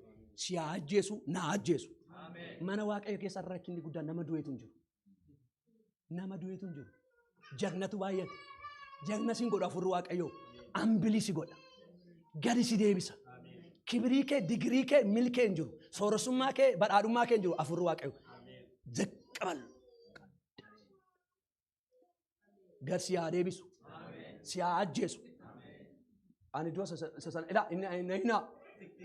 Si ajjeesu na ajjeesu. Mana Waaqayyo keessa rakkinni guddaan nama du'eetu hin jiru. Nama du'eetu hin jiru. Jagnatu baay'ate. Jagna sin godha afurri Waaqayyo ambilii si godha. Gadi si deebisa. Kibrii kee, digirii kee, milkee hin jiru. Sooressummaa kee, badhaadhummaa kee hin jiru afurri Waaqayyo. Zaqqabal. Gad si haa deebisu. Si haa ajjeesu. Ani du'a sasan ilaa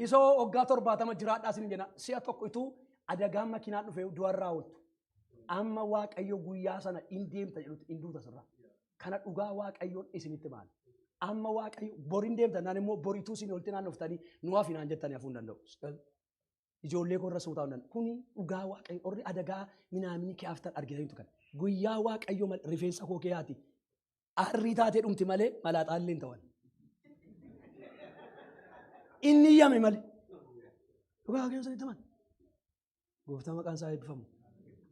Isoo waggaa 70 jiraadhaa sin jenna. Si'a tokko ituu adagaan makiinaan dhufee du'arraa ooltu. Amma Waaqayyo guyyaa sana in deemta jedhutti in duuta sirraa. Kana dhugaa Waaqayyoon isinitti maali? Amma Waaqayyo boriin deemta naan immoo boriituu isin olti naannoftanii nuwaaf hinaan jettanii hafuu hin danda'u. Ijoollee korra suutaa hin danda'u. Kuni dhugaa Waaqayyo orri adagaa minaamini kee aftan argitaniitu kana. Guyyaa Waaqayyo rifeensa koo kee haati. Arrii taatee dhumti malee malaaxaallee hin ta'an. Inni yame malee. Dhugaa Waaqayyoon sanitti maal? Gooftaa maqaan isaa eebbifamu.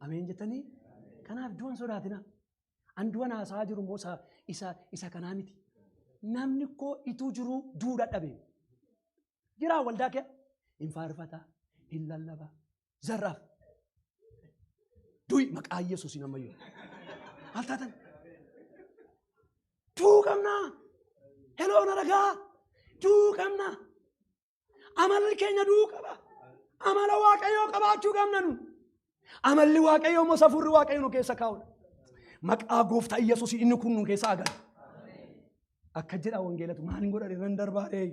Ameen jettanii kanaaf du'an sodaatina. An du'an haasaa jiru immoo isa kanaa miti. Namni koo ituu jiru du'uu dadhabe. Jiraa waldaa kee hin faarfata, hin lallaba, zarraaf. Du'i maqaa Yesuusiin ammayyuu. Maal taatan? Du'uu qabnaa. Heloo na dhagaa. Du'uu qabnaa. Amalli keenya du'uu qaba. Amala Waaqayyoo qabaachuu qabna nu. Amalli Waaqayyoo immoo safurri Waaqayyoo nu keessa kaa'udha. Maqaa gooftaa Yesuus inni kun nu keessa agara. Akka jedha wangeelatu maal hin godhan irran darbaadhee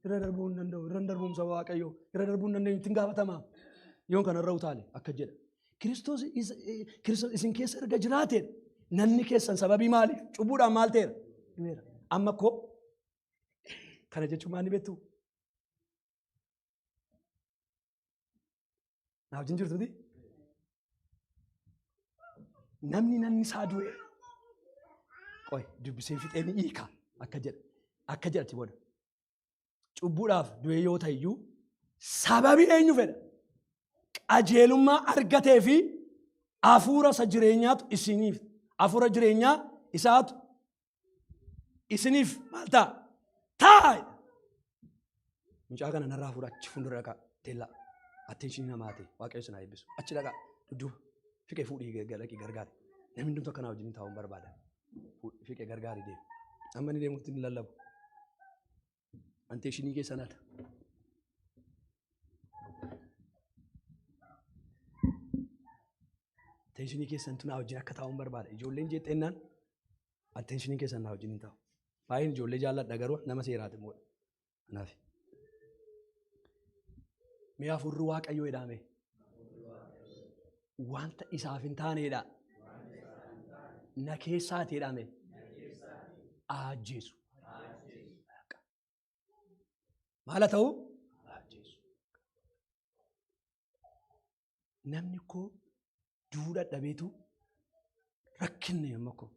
irra darbuu hin danda'u irran darbuumsa Waaqayyoo irra darbuu hin dandeenyu ittiin gaafatamaa yoon kanarra utaale akka jedha. Kiristoos isin keessa erga jiraateen namni keessan sababii maaliif cubbuudhaan maal ta'eera? Amma koo kana jechuun maal ni beektu? Naaf jirtu miti? Namni isaa du'e. Qoy dubbisee fixee ni hiika akka jedha. Akka jedhati booda. Cubbuudhaaf du'e yoo ta'eyyuu sababii eenyu fedha? Qajeelummaa argatee fi hafuura isa jireenyaatu isiniif. Hafuura jireenyaa isaatu isiniif maal ta'a? Ta'a! Mucaa kana narraa fuudha achi fuuldura dhaqaa teellaa. Attention namaa ta'e Waaqayyo sinaa eebbisu. Achi dhaqaa dudduuba fiqee fuudhii dhaqii gargaari. Namni hundumtu akkanaa wajjin taa'uun barbaada. Fiqee gargaari deemu. Amma ni deemutti ni lallabu. Attentionii keessa naata. Attentionii keessan tunaa wajjin akka taa'uun barbaada. Ijoolleen jeexxennaan attentionii keessan naa wajjin hin taa'u. Baay'een ijoollee jaalladha garuu nama seeraati immoo. Kanaaf. Mee afurri Waaqayyoo jedhame wanta isaaf hin taaneedha. Na keessaati jedhame ajjeesu. Maal ta'u? Ajjeesu. Namni koo du'uu dadhabeetu rakkinne yemmuu koo.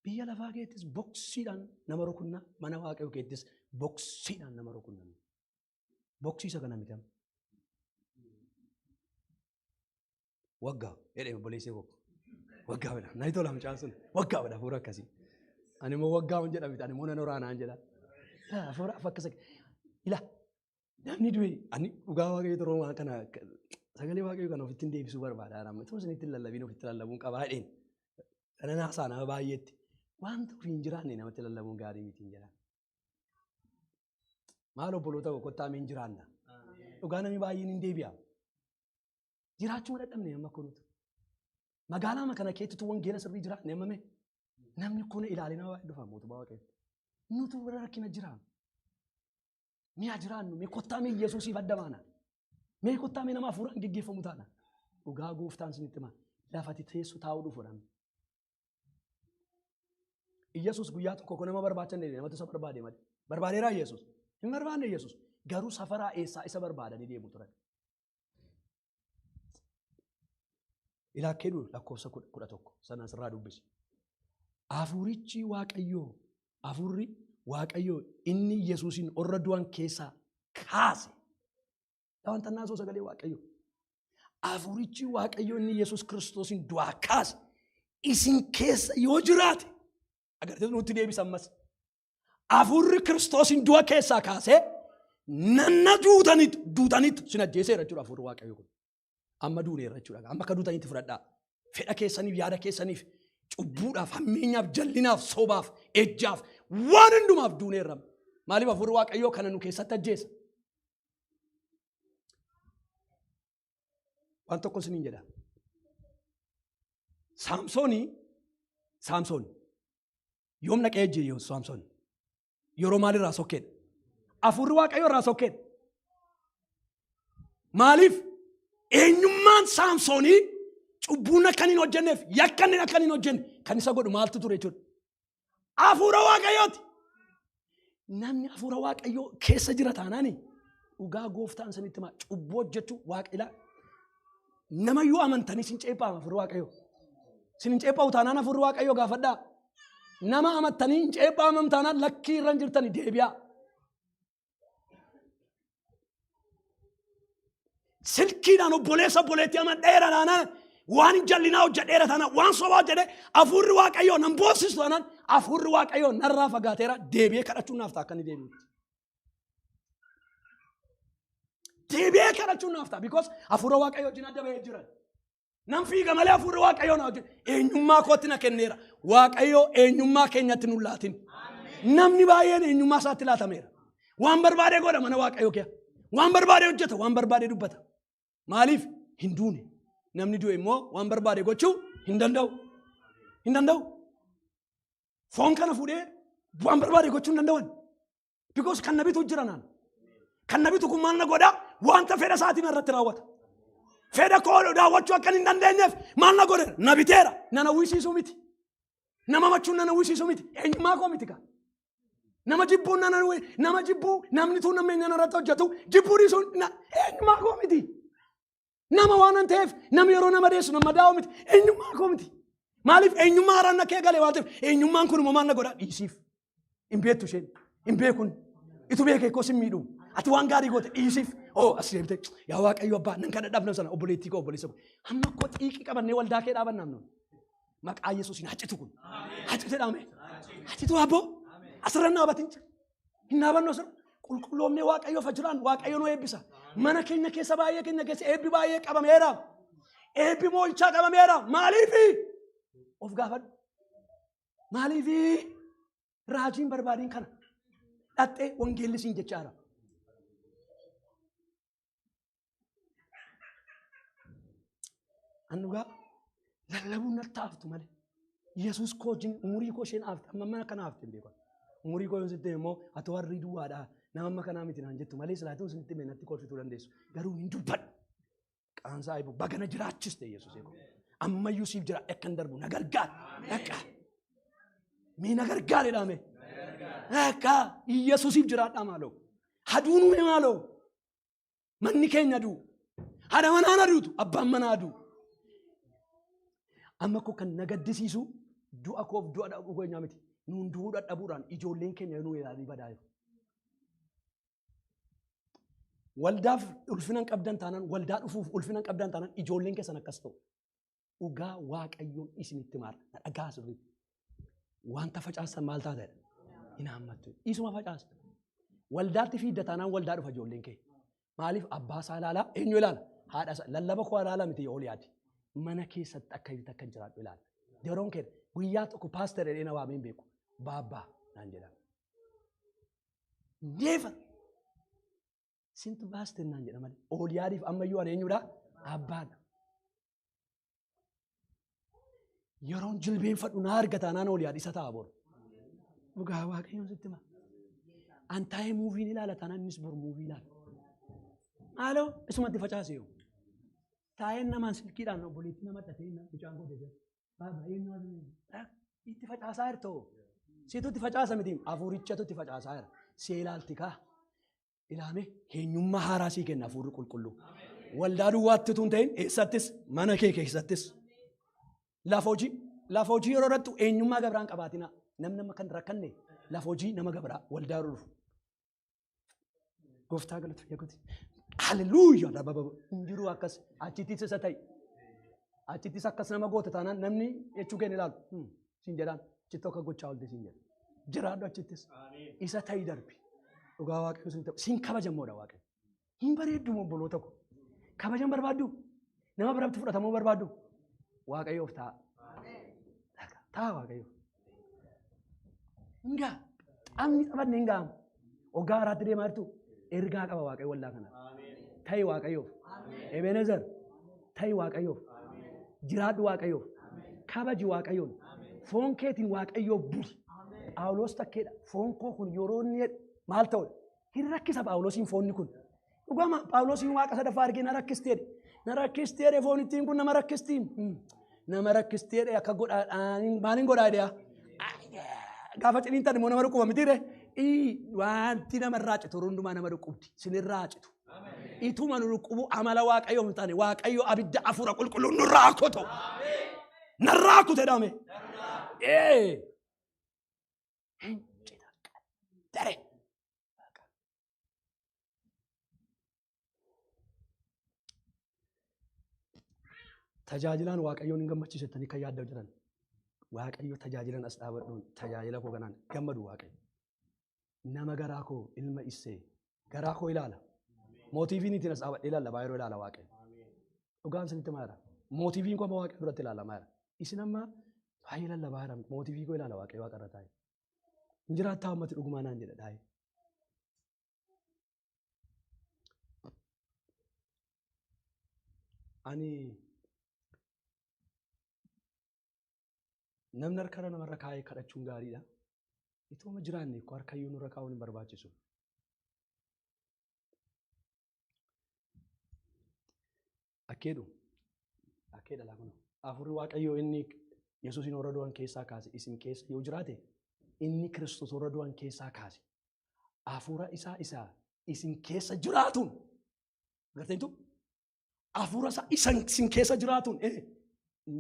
Biyya lafaa keettis boksiidhaan nama rukunna mana Waaqayyoo keettis boksiidhaan nama rukunna. Boksiisa kana mitam. Waggaa jedhee obboleessee koo. Waggaa bada. Na itoo lama caansun. Waggaa bada fuura akkasii. Ani immoo waggaa hin jedhamti. Ani immoo nan oraanaan jedha. Fuura fakkasa. Ila namni du'e ani dhugaa waaqayyo toroomaa kana sagalee waaqayyo kana ofitti deebisuu barbaada. Aramtuu isinitti lallabiin ofitti lallabuun qabaadheen. Kana naasaa nama baay'eetti wanta ofii hin jiraanne namatti lallabuun gaarii miti hin jedhan. Maal obboloota kottaa mee hin jiraanna. Dhugaa namni baay'een hin deebi'a. Jiraachuu dadhabne amma kunuutu. Magaalaa kana keessatti wangeela sirrii jiraanne amma mee namni kun ilaalee nama baay'ee dhufa mootummaa waaqayyo. Nutu bira rakkina jiraannu. Mi'a jiraannu mee kottaa mee Yesuusiif adda baana. Mee kottaa mee nama hafuuraan geggeeffamu taana. Dhugaa gooftaan isinitti hima lafatti teessu taa'uu dhufuudhaan. Yesuus guyyaa tokko nama barbaachanne namatti isa barbaade malee. Barbaadeeraa Yesuus. Hin barbaanne Yesuus. Garuu safaraa eessaa isa barbaadanii deemu turan. Ilaakkee lakkoofsa 11 sana asirraa dubbisi. Hafuurichi Waaqayyoo, hafuurri Waaqayyoo inni Yesuusin warra du'an keessaa kaase. Wanta naasoo sagalee Waaqayyoo. Hafuurichi Waaqayyoo inni Yesuus Kiristoosin du'aa kaase isin keessa yoo jiraate agartee nutti deebisa ammas. Hafuurri Kiristoosin du'a keessaa kaase nanna duutaniitu sin ajjeeseera jechuudha hafuurri Waaqayyoo kun. Amma duuneera jechuudha. Amma akka duutaniitti fudhadhaa. Fedha keessaniif yaada keessaniif cubbuudhaaf hammeenyaaf jallinaaf sobaaf ejjaaf waan hundumaaf duuneerra. Maaliif hafuurri Waaqayyoo kana nu keessatti ajjeesa? Waan tokko isiniin jedha. Saamsoon yoom dhaqee ajjeese Saamsoon? Yeroo maalirraa sokkeedha? Hafuurri Waaqayyoo irraa sokkeedha. Maaliif? Eenyummaan Saamsoonii cubbuun akka hin hojjenneef yakkanni akka hin hojjenne kan isa godhu maaltu ture jechuudha. Hafuura Waaqayyooti. Namni hafuura Waaqayyoo keessa jira taanaani dhugaa gooftaan sanitti himaa cubbuu hojjechuu Waaqayyoo nama yoo amantanii sin ceephaama hafuura Waaqayyoo. Sin ceephaa'u taanaan hafuura Waaqayyoo gaafadhaa. Nama amantanii hin ceephaamam taanaan lakkii irra jirtanii deebi'aa. Silkiidhaan obboleetti amadheera taanaan waan jallinaa hojjedheera taanaan waan sobaa hojjedhee hafuurri Waaqayyoo nan boonsisu taanaan hafuurri Waaqayyoo narraa fagaateera deebi'ee kadhachuun naaf ta'a akka inni deebi'utti. Deebi'ee kadhachuun naaf ta'a because hafuura Waaqayyoo wajjin adda bahee jiran. Nan fiiga malee hafuurri Waaqayyoo na wajjin eenyummaa kootti na kenneera. Waaqayyoo eenyummaa keenyatti nu laatin. Namni baay'een eenyummaa isaatti laatameera. Waan barbaade godha mana Waaqayyoo kee. Waan barbaade hojjeta, waan barbaade dubbata. Maaliif hin duune? Namni du'e immoo waan barbaade gochuu hin danda'u. Hin danda'u. Foon kana fuudhee waan barbaade gochuu hin danda'an. Because kan nabitu jiranaan. Kan nabitu kun maal na godha? Wanta fedha isaatiin irratti raawwata. Fedha koo daawwachuu akka hin dandeenyeef maal na godhe? Nabiteera. Nana wisiisuu miti. Nama machuun nana wisiisuu miti. Eenyummaa koo miti kaa. Nama jibbuu nama jibbuu namni tuun namni irratti hojjetu jibbuu dhiisuun eenyummaa koo miti. Nama waan an ta'eef namni yeroo nama deessu nama daa'u miti. Eenyummaa koo miti. Maaliif eenyummaa haaraan na kee galee waan ta'eef eenyummaan kun maal na godha dhiisiif. Hin beektu isheen. Hin beekun. Itu beekee koo sin miidhu. Ati waan gaarii goote dhiisiif. As deemtee yaa Waaqayyo abbaa nan kana dhabna sana obboleettii koo obboleessa koo. Amma koo xiiqii qabannee waldaa kee dhaabannaa namni. Maqaa Yesuusiin hacitu kun. Hacite dhaame. Hacitu abboo. Asirratti dhaabatin hin dhaabannu asirra qulqulloomnee Waaqayyoof jiraan Waaqayyo nu eebbisa. Mana keenya keessa baay'ee keenya keessa eebbi baay'ee qabameera. Eebbi moolchaa qabameera. Maaliifi? Of gaafadhu. Maaliifi? Raajiin barbaadiin kana. Dhattee wangeelli siin jechaara. Annugaa lallabuun natti haftu malee. Yesuus koo wajjin umurii koo isheen hafte amma mana kana hafte hin beekan. Umurii koo yoon immoo ati warri duwwaadhaa nama amma kanaa miti naan jettu malee silaatuu sinitti meenatti kolfituu dandeessu. Garuu hin dubbadhu. Qaansaa eebu bagana jiraachiste Yesuus eegu. Ammayyuu siif jira akka hin darbu na gargaar. Akka. Mee na gargaaredhaa mee. Akka Yesuusiif jiraadhaa maaloo. Haduun uume maaloo. Manni keenya aduu. Haadha manaan aduutu abbaan manaa aduu. Amma koo kan na gaddisiisu du'a koof du'a dhabuu keenyaa miti. Nuun du'uu dadhabuudhaan ijoolleen keenya nuu ilaalii badaa jiru. Waldaaf ulfinan qabdan taanaan waldaa dhufuuf ulfinan qabdan taanaan ijoolleen keessan akkas ta'u. Dhugaa Waaqayyoon isinitti maara. Na dhagaa sirriitti. Wanta facaasan maal taatedha? Hin hammattu. Isuma facaasa. Waldaatti fiidda taanaan waldaa dhufa ijoolleen kee. Maaliif abbaa isaa ilaalaa eenyu ilaala? Haadha isaa lallaba koo ilaala miti ol yaadi. Mana keessatti akka ibitti akka hin jiraadhu ilaala. Yeroon kee guyyaa tokko paaster jedhee na waamee hin beeku. Baabbaa naan jedhama. Neefa. Sintu paaster naan jedha malee. Ol yaadiif ammayyuu ani eenyudha? Abbaadha. Yeroon jilbeenfadhu na argata naan ol yaadi isa ta'a boru. Dhugaa Waaqayyoon sitti hima. Antaa'ee muuviin ilaala taanaan innis boru muuvii ilaala. Haaloo isumatti facaasee yoo. Taa'een namaan silkiidhaan obboleetti nama dhatee mucaan godhe jira. Baaba eenyu itti facaasaa jirtoo. Siitu itti facaasa miti hafuurichatu itti facaasaa jira. See ilaalti kaa. Ilaame eenyummaa haaraa sii kenna hafuurri qulqulluu. Waldaa duwwaatti tun ta'in eessattis mana kee keessattis. Lafa hojii yeroo irrattu eenyummaa gabraan qabaatina. Namni nama kan rakkanne lafa hojii nama gabraa waldaa yeroo dhufu. Gooftaa galatu eeguuti. Hallelujah dababa injiru akkas achittis isa ta'i. Achittis akkas nama goota taanaan namni jechuu keenya ilaalu. Siin jedhaan achitti akka gochaa oolte siin jedha. Jiraadhu achittis. Isa ta'i darbi. Dhugaa Waaqayyo siin ta'u. Siin kabajamoodha Waaqayyo. Hin bareeddu obboloota ko. Kabajan barbaaddu. Nama biratti fudhatamuu barbaaddu. Waaqayyoof ta'a. Ta'a Waaqayyo. Hingaa. Amni taphanne hingaa. Ogaa haraatti deemaa jirtu. Ergaa qaba Waaqayyo waldaa kana. Ta'i Waaqayyoof. Ebenezer. Ta'i Waaqayyoof. Jiraadhu Waaqayyoof. Kabaji Waaqayyoon. Foon keetiin Waaqayyoof buli. Phaawulos takkeedha. Foon koo kun yeroo inni maal ta'u? Hin rakkisa Phaawulosiin foonni kun. Dhugama Phaawulosiin Waaqa sadaffaa argee na rakkisteedha. Na rakkisteedha foon ittiin kun nama rakkistiin. Nama rakkisteedha akka godhaa maaliin godhaa jedhaa? Gaafa ciniin tan immoo nama dhukkuba mitiire. Wanti nama irraa citu hundumaa nama dhukkubdi. Sinirraa citu. Ituma nu dhukkubu amala Waaqayyoo hin taane Waaqayyo abidda hafuura qulqulluu nurraa kutu. Narraa kute dhaame. Dare. Tajaajilaan Waaqayyoon hin gammachiisettanii kan yaaddaa jiran. Waaqayyo tajaajilan as dhaabadhuun tajaajila koo kanaan gammadu Waaqayyo. Nama garaa koo ilma Isee garaa koo ilaala. Mootiifiin ittiin as dhaabadhee ilaalla baay'ee ilaala Waaqayyo. Dhugaan isinitti maara. Mootiifiin koo Waaqayyo duratti ilaala maara. Isin amma baay'ee lallabaa jira. Mootiifii koo ilaala Waaqayyo Waaqa irra taa'e. Hin jiraattaa uummati dhugumaa naan jedha taa'e. Ani namni harka namarra kaa'ee kadhachuun gaariidha. Ituma jiraanne ko harkayyuu nurra kaa'uun hin barbaachisu. Akkeedha laa kun. Hafuurri Waaqayyoo inni Yesuusin warra du'an keessaa kaase isin keessa yoo jiraate inni Kiristoos warra du'an keessaa kaase. Hafuura isaa isin keessa jiraatuun. Garteentu? Hafuura isaa isin keessa jiraatuun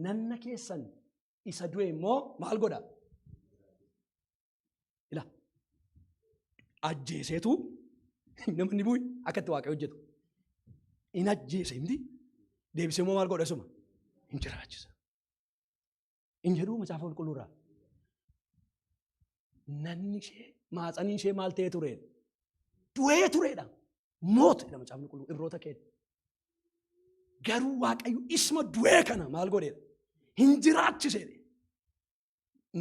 nanna keessan isa du'e immoo maal godha? Ila ajjeeseetu namni bu'u akka itti Waaqayyo hojjetu. In ajjeese miti deebisee immoo maal godha suma? In jiraachisa. In jedhuu macaafa qulqulluurraa. Nanni ishee maatsanii ishee maal ta'ee tureedha? Du'ee tureedha. Mooteedha macaafni qulqulluu irroota keenya. Garuu Waaqayyo isma du'ee kana maal godheedha? Hin jiraachiseedha.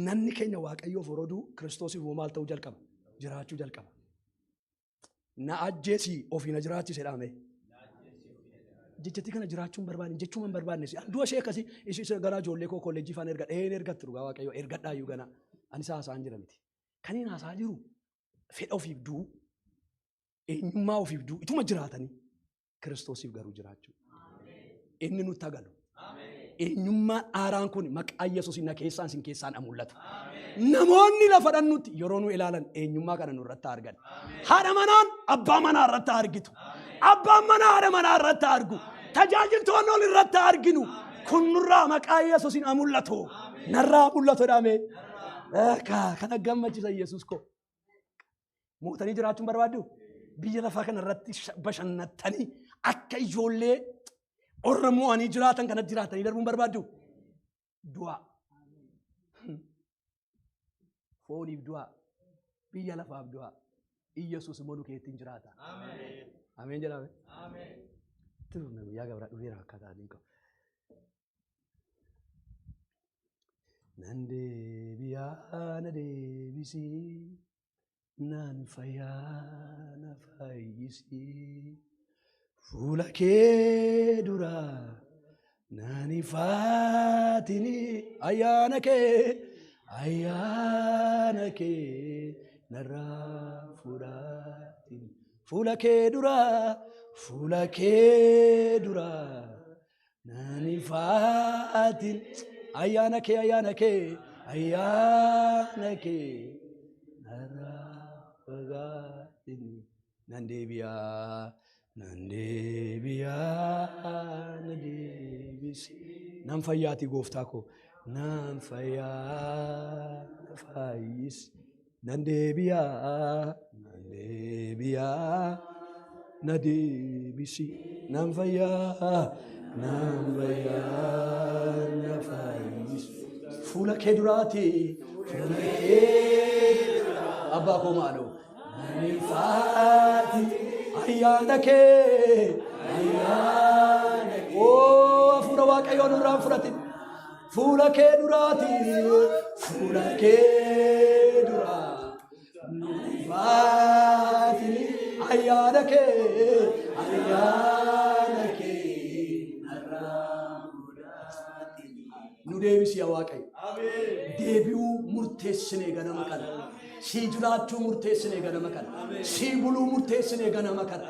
Nanni keenya Waaqayyoof horoduu Kiristoosiif maal ta'uu jalqaba? Jiraachuu jalqaba. Na ajjeesii ofii na jiraachiseedha mee? Jechetti kana jiraachuun barbaadne jechuun barbaadne du'a ishee akkasii ishee ganaa ijoollee koo kolleejjii faan ergattu dhugaa Waaqayyo ergadhaayyuu ganaa ani haasa'an jira miti. Kan inni haasa'aa jiru fedha ofiif du'u eenyummaa ofiif du'u ituma jiraatanii Kiristoosiif garuu jiraachuu. Inni nutti agalu. Eenyummaan haaraan kun maqaa Yesuus na keessaan sin keessaan mul'atu. Namoonni lafa dhannutti yeroo nu ilaalan eenyummaa kana nurratti argan. Haadha manaan abbaa manaa irratti argitu. Abbaan manaa haadha manaa irratti argu. Tajaajiltoonni ol irratti arginu. Kun nurraa maqaa Yesuus hin mul'atu. Narraa mul'atu dhaame. Kana gammachiisa Yesuus ko. Mootanii jiraachuun barbaaddu? Biyya lafaa kana irratti bashannattanii akka ijoollee Oromoo ani jiraatan kana jiraatanii darbuun barbaaddu? Du'a. Fooniif du'a. Biyya lafaaf du'a. Yesuus immoo nu keettiin jiraata. Ameen jedhame. Ameen. Turuu na guyyaa gabraa dhufeera akkaataa adiin qabu. Nan deebi'aa na deebisii nan fayyaa na fayyisii fuula kee duraa nan ifaatini ayyaana kee narraa fudhaatini fuula kee duraa nan ifaatini ayyaana kee narraa fagaatini nan deebi'aa na deebisi nan fayyaati gooftaa koo nan fayyaa na fayyisi nan deebi'aa na deebisi nan fayyaa na fayyisi fuula kee duraati abbaa koo maaloo nan ifaati ayyaana kee hafuura waaqayyoon irraan fudhatin fuula kee duraati fuula kee duraa ifaati ayyaana kee nu deebisi yaa waaqayyo deebi'uu murteessinee ganama kana sii jiraachuu murteessinee ganama kana sii buluu murteessinee ganama kana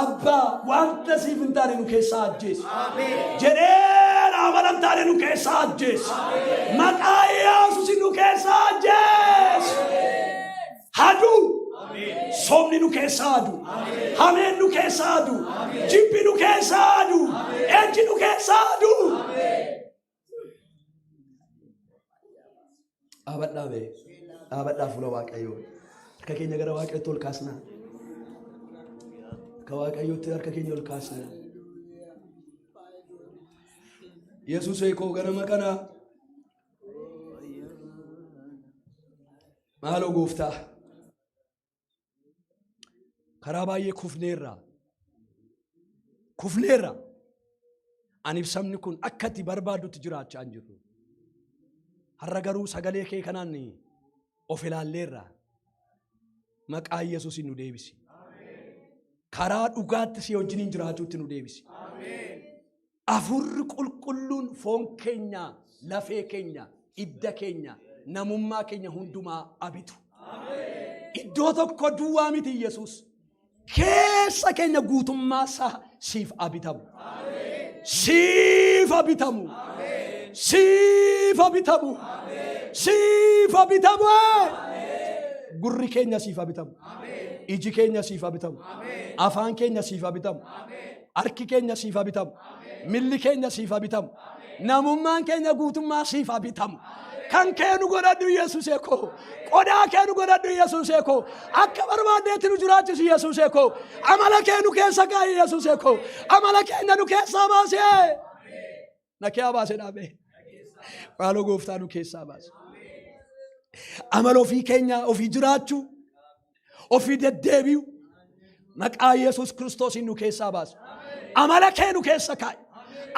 abbaa wanta siif hin taane nu keessaa ajjeesi jedhee amala hin taane nu keessaa ajjeesi maqaa Yesuus nu keessaa ajjeesi haduu somni nu keessaa aduu hameen nu keessaa aduu jibbi nu keessaa aduu ejji nu keessaa aduu Abadhaa fuula waaqayyoo harka keenya gara waaqayyootti ol kaasnaa akka waaqayyootti harka keenya ol kaasnaa Yesuus koo ganama kana maaloo gooftaa karaa baay'ee kufneerra aniif sabni kun akka itti barbaadutti jiraachaa hin jirru har'a garuu sagalee kee kanaan of ilaalleerra maqaa Yesuus nu deebisi karaa dhugaatti si wajjin jiraachuutti nu deebisi afurri qulqulluun foon keenya lafee keenya idda keenya namummaa keenya hundumaa abitu iddoo tokko duwwaa miti Yesuus keessa keenya guutummaa isaa siif abitamu siif abitamu gurri keenya siif abitamu iji keenya siif abitamu afaan keenya siif abitamu harki keenya siif abitamu milli keenya siif abitamu namummaan keenya guutummaa siif abitamu kan keenu godhadhu Yesuus koo qodaa keenu godhadhu Yesuus koo akka barbaadeetti nu jiraachisu Yesuus koo amala keenu keessa kaa'i Yesuus koo amala keenya nu keessaa baasee na kee baasee dhaabee maaloo gooftaa nu keessaa baase amala ofii keenya ofii jiraachuu ofii deddeebi'u maqaa Yesuus Kiristoos nu keessaa baase amala keenu keessa kaa'i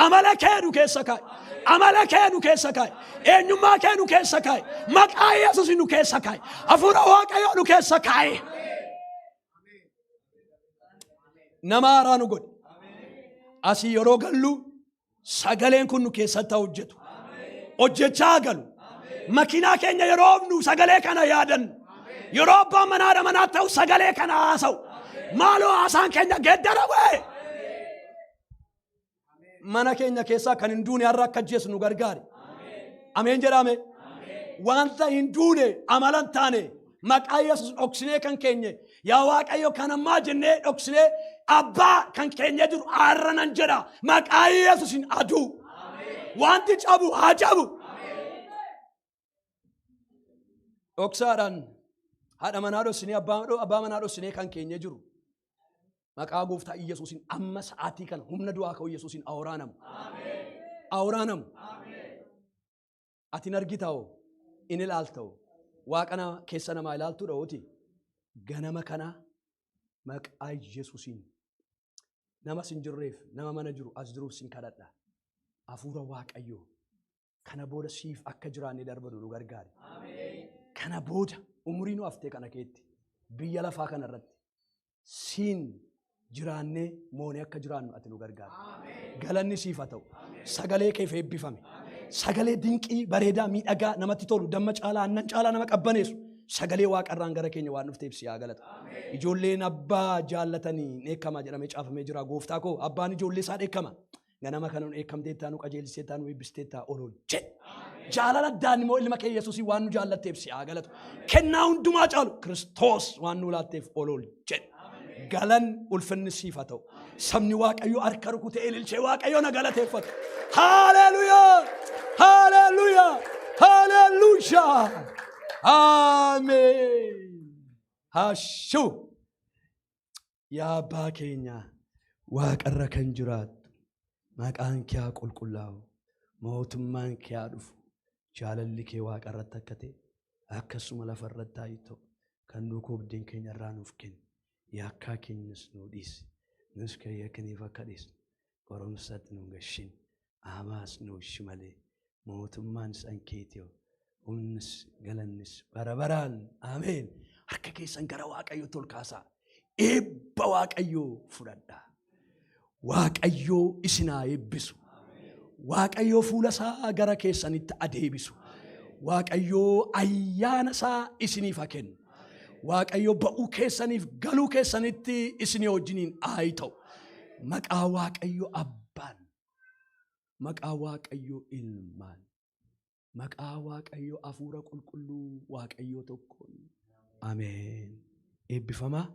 amala keenu keessa kaa'i amala keenu keessa kaa'i eenyummaa keenu keessa kaa'i maqaa Yesuus nu keessa kaa'i hafuura waaqayyoo nu keessa kaa'i nama haaraa nu godhi asii yeroo gallu sagaleen kun nu keessatti hojjetu hojjechaa galu makiinaa keenya yeroo nu sagalee kana yaadannu yeroo abbaan manaa ta'u sagalee kana haasa'u maaloo haasaan keenya geeddarame mana keenya keessaa kan hin duune har'a akka jeessu nu gargaari ameen jedhame wanta hin duune amalan taane maqaa Yesuus dhoksinee kan keenye yaa waaqayyo kan ammaa jennee dhoksinee abbaa kan keenya jiru har'a nan jedha maqaa Yesuus hin aduu wanti cabu haa cabu dhoksaadhaan haadha manaa dhoksinee abbaa manaa dhoksinee kan keenya jiru maqaa gooftaa Yesuusin amma sa'aatii kana humna du'aa ka'u Yesuusin awraanamu atin argitao in ilaaltao waaqana keessa namaa ilaaltuudha ooti ganama kana maqaa Yesuusiin nama sin jirreef nama mana jiru as jiruuf sin kadhadha. Hafuura Waaqayyoo kana booda siif akka jiraanne darbadu nu gargaari. Kana booda umurii nu haftee kana keetti biyya lafaa kana irratti siin jiraannee moonee akka jiraannu ati nu gargaari. Galanni siif haa ta'u. Sagalee keef eebbifame. Sagalee dinqii bareedaa miidhagaa namatti tolu damma caalaa aannan caalaa nama qabbaneessu. Sagalee Waaqarraan gara keenya waan dhufteef si haa galatu. Ijoolleen abbaa jaallatanii dheekkamaa jedhamee caafamee jira. Gooftaa koo abbaan ijoollee isaa dheekkama. Ganama kanuun dheekkamtee taanu qajeelistee taanu eebbistee taa olool jedhe. Jaalala addaan immoo ilma kee Yesuusii waan nu jaallatteef si haa galatu. Kennaa hundumaa caalu Kiristoos waan nu laatteef olool jedhe. Galan ulfinni siif haa ta'u. Sabni Waaqayyoo harka rukutee ililchee Waaqayyoo na galateeffatu. Haleluyaa! Haleluyaa! Haleluyaa! Ameen. Hashuu. Yaa abbaa keenya Waaqarra kan jiraattu maqaan kee haa qulqullaa'u. Mootummaan kee haa dhufu. Jaalalli kee Waaqarratti akka ta'e akkasuma lafarratti haa ta'u. Kan nu koobdeen keenya irraa nuuf kenni. Yakkaa keenyas nu dhiisi. Nus kan yakkaniif akka dhiisnu qoromsatti nu gashin. Amaas nu shimalee mootummaan san keetii humnis galannis bara baraan. Ameen. Harka keessan gara Waaqayyootti ol kaasaa. Eebba Waaqayyoo fudhadhaa. Waaqayyoo isin haa eebbisu. Waaqayyoo fuula isaa gara keessanitti adeebisu. Waaqayyoo ayyaana isaa isiniif haa kennu. Waaqayyoo ba'uu keessaniif galuu keessanitti isinii wajjiniin haa ta'u. Maqaa Waaqayyoo abbaan, maqaa Waaqayyoo ilmaan, maqaa Waaqayyoo hafuura qulqulluu Waaqayyoo tokkoon. Ameen. Eebbifamaa.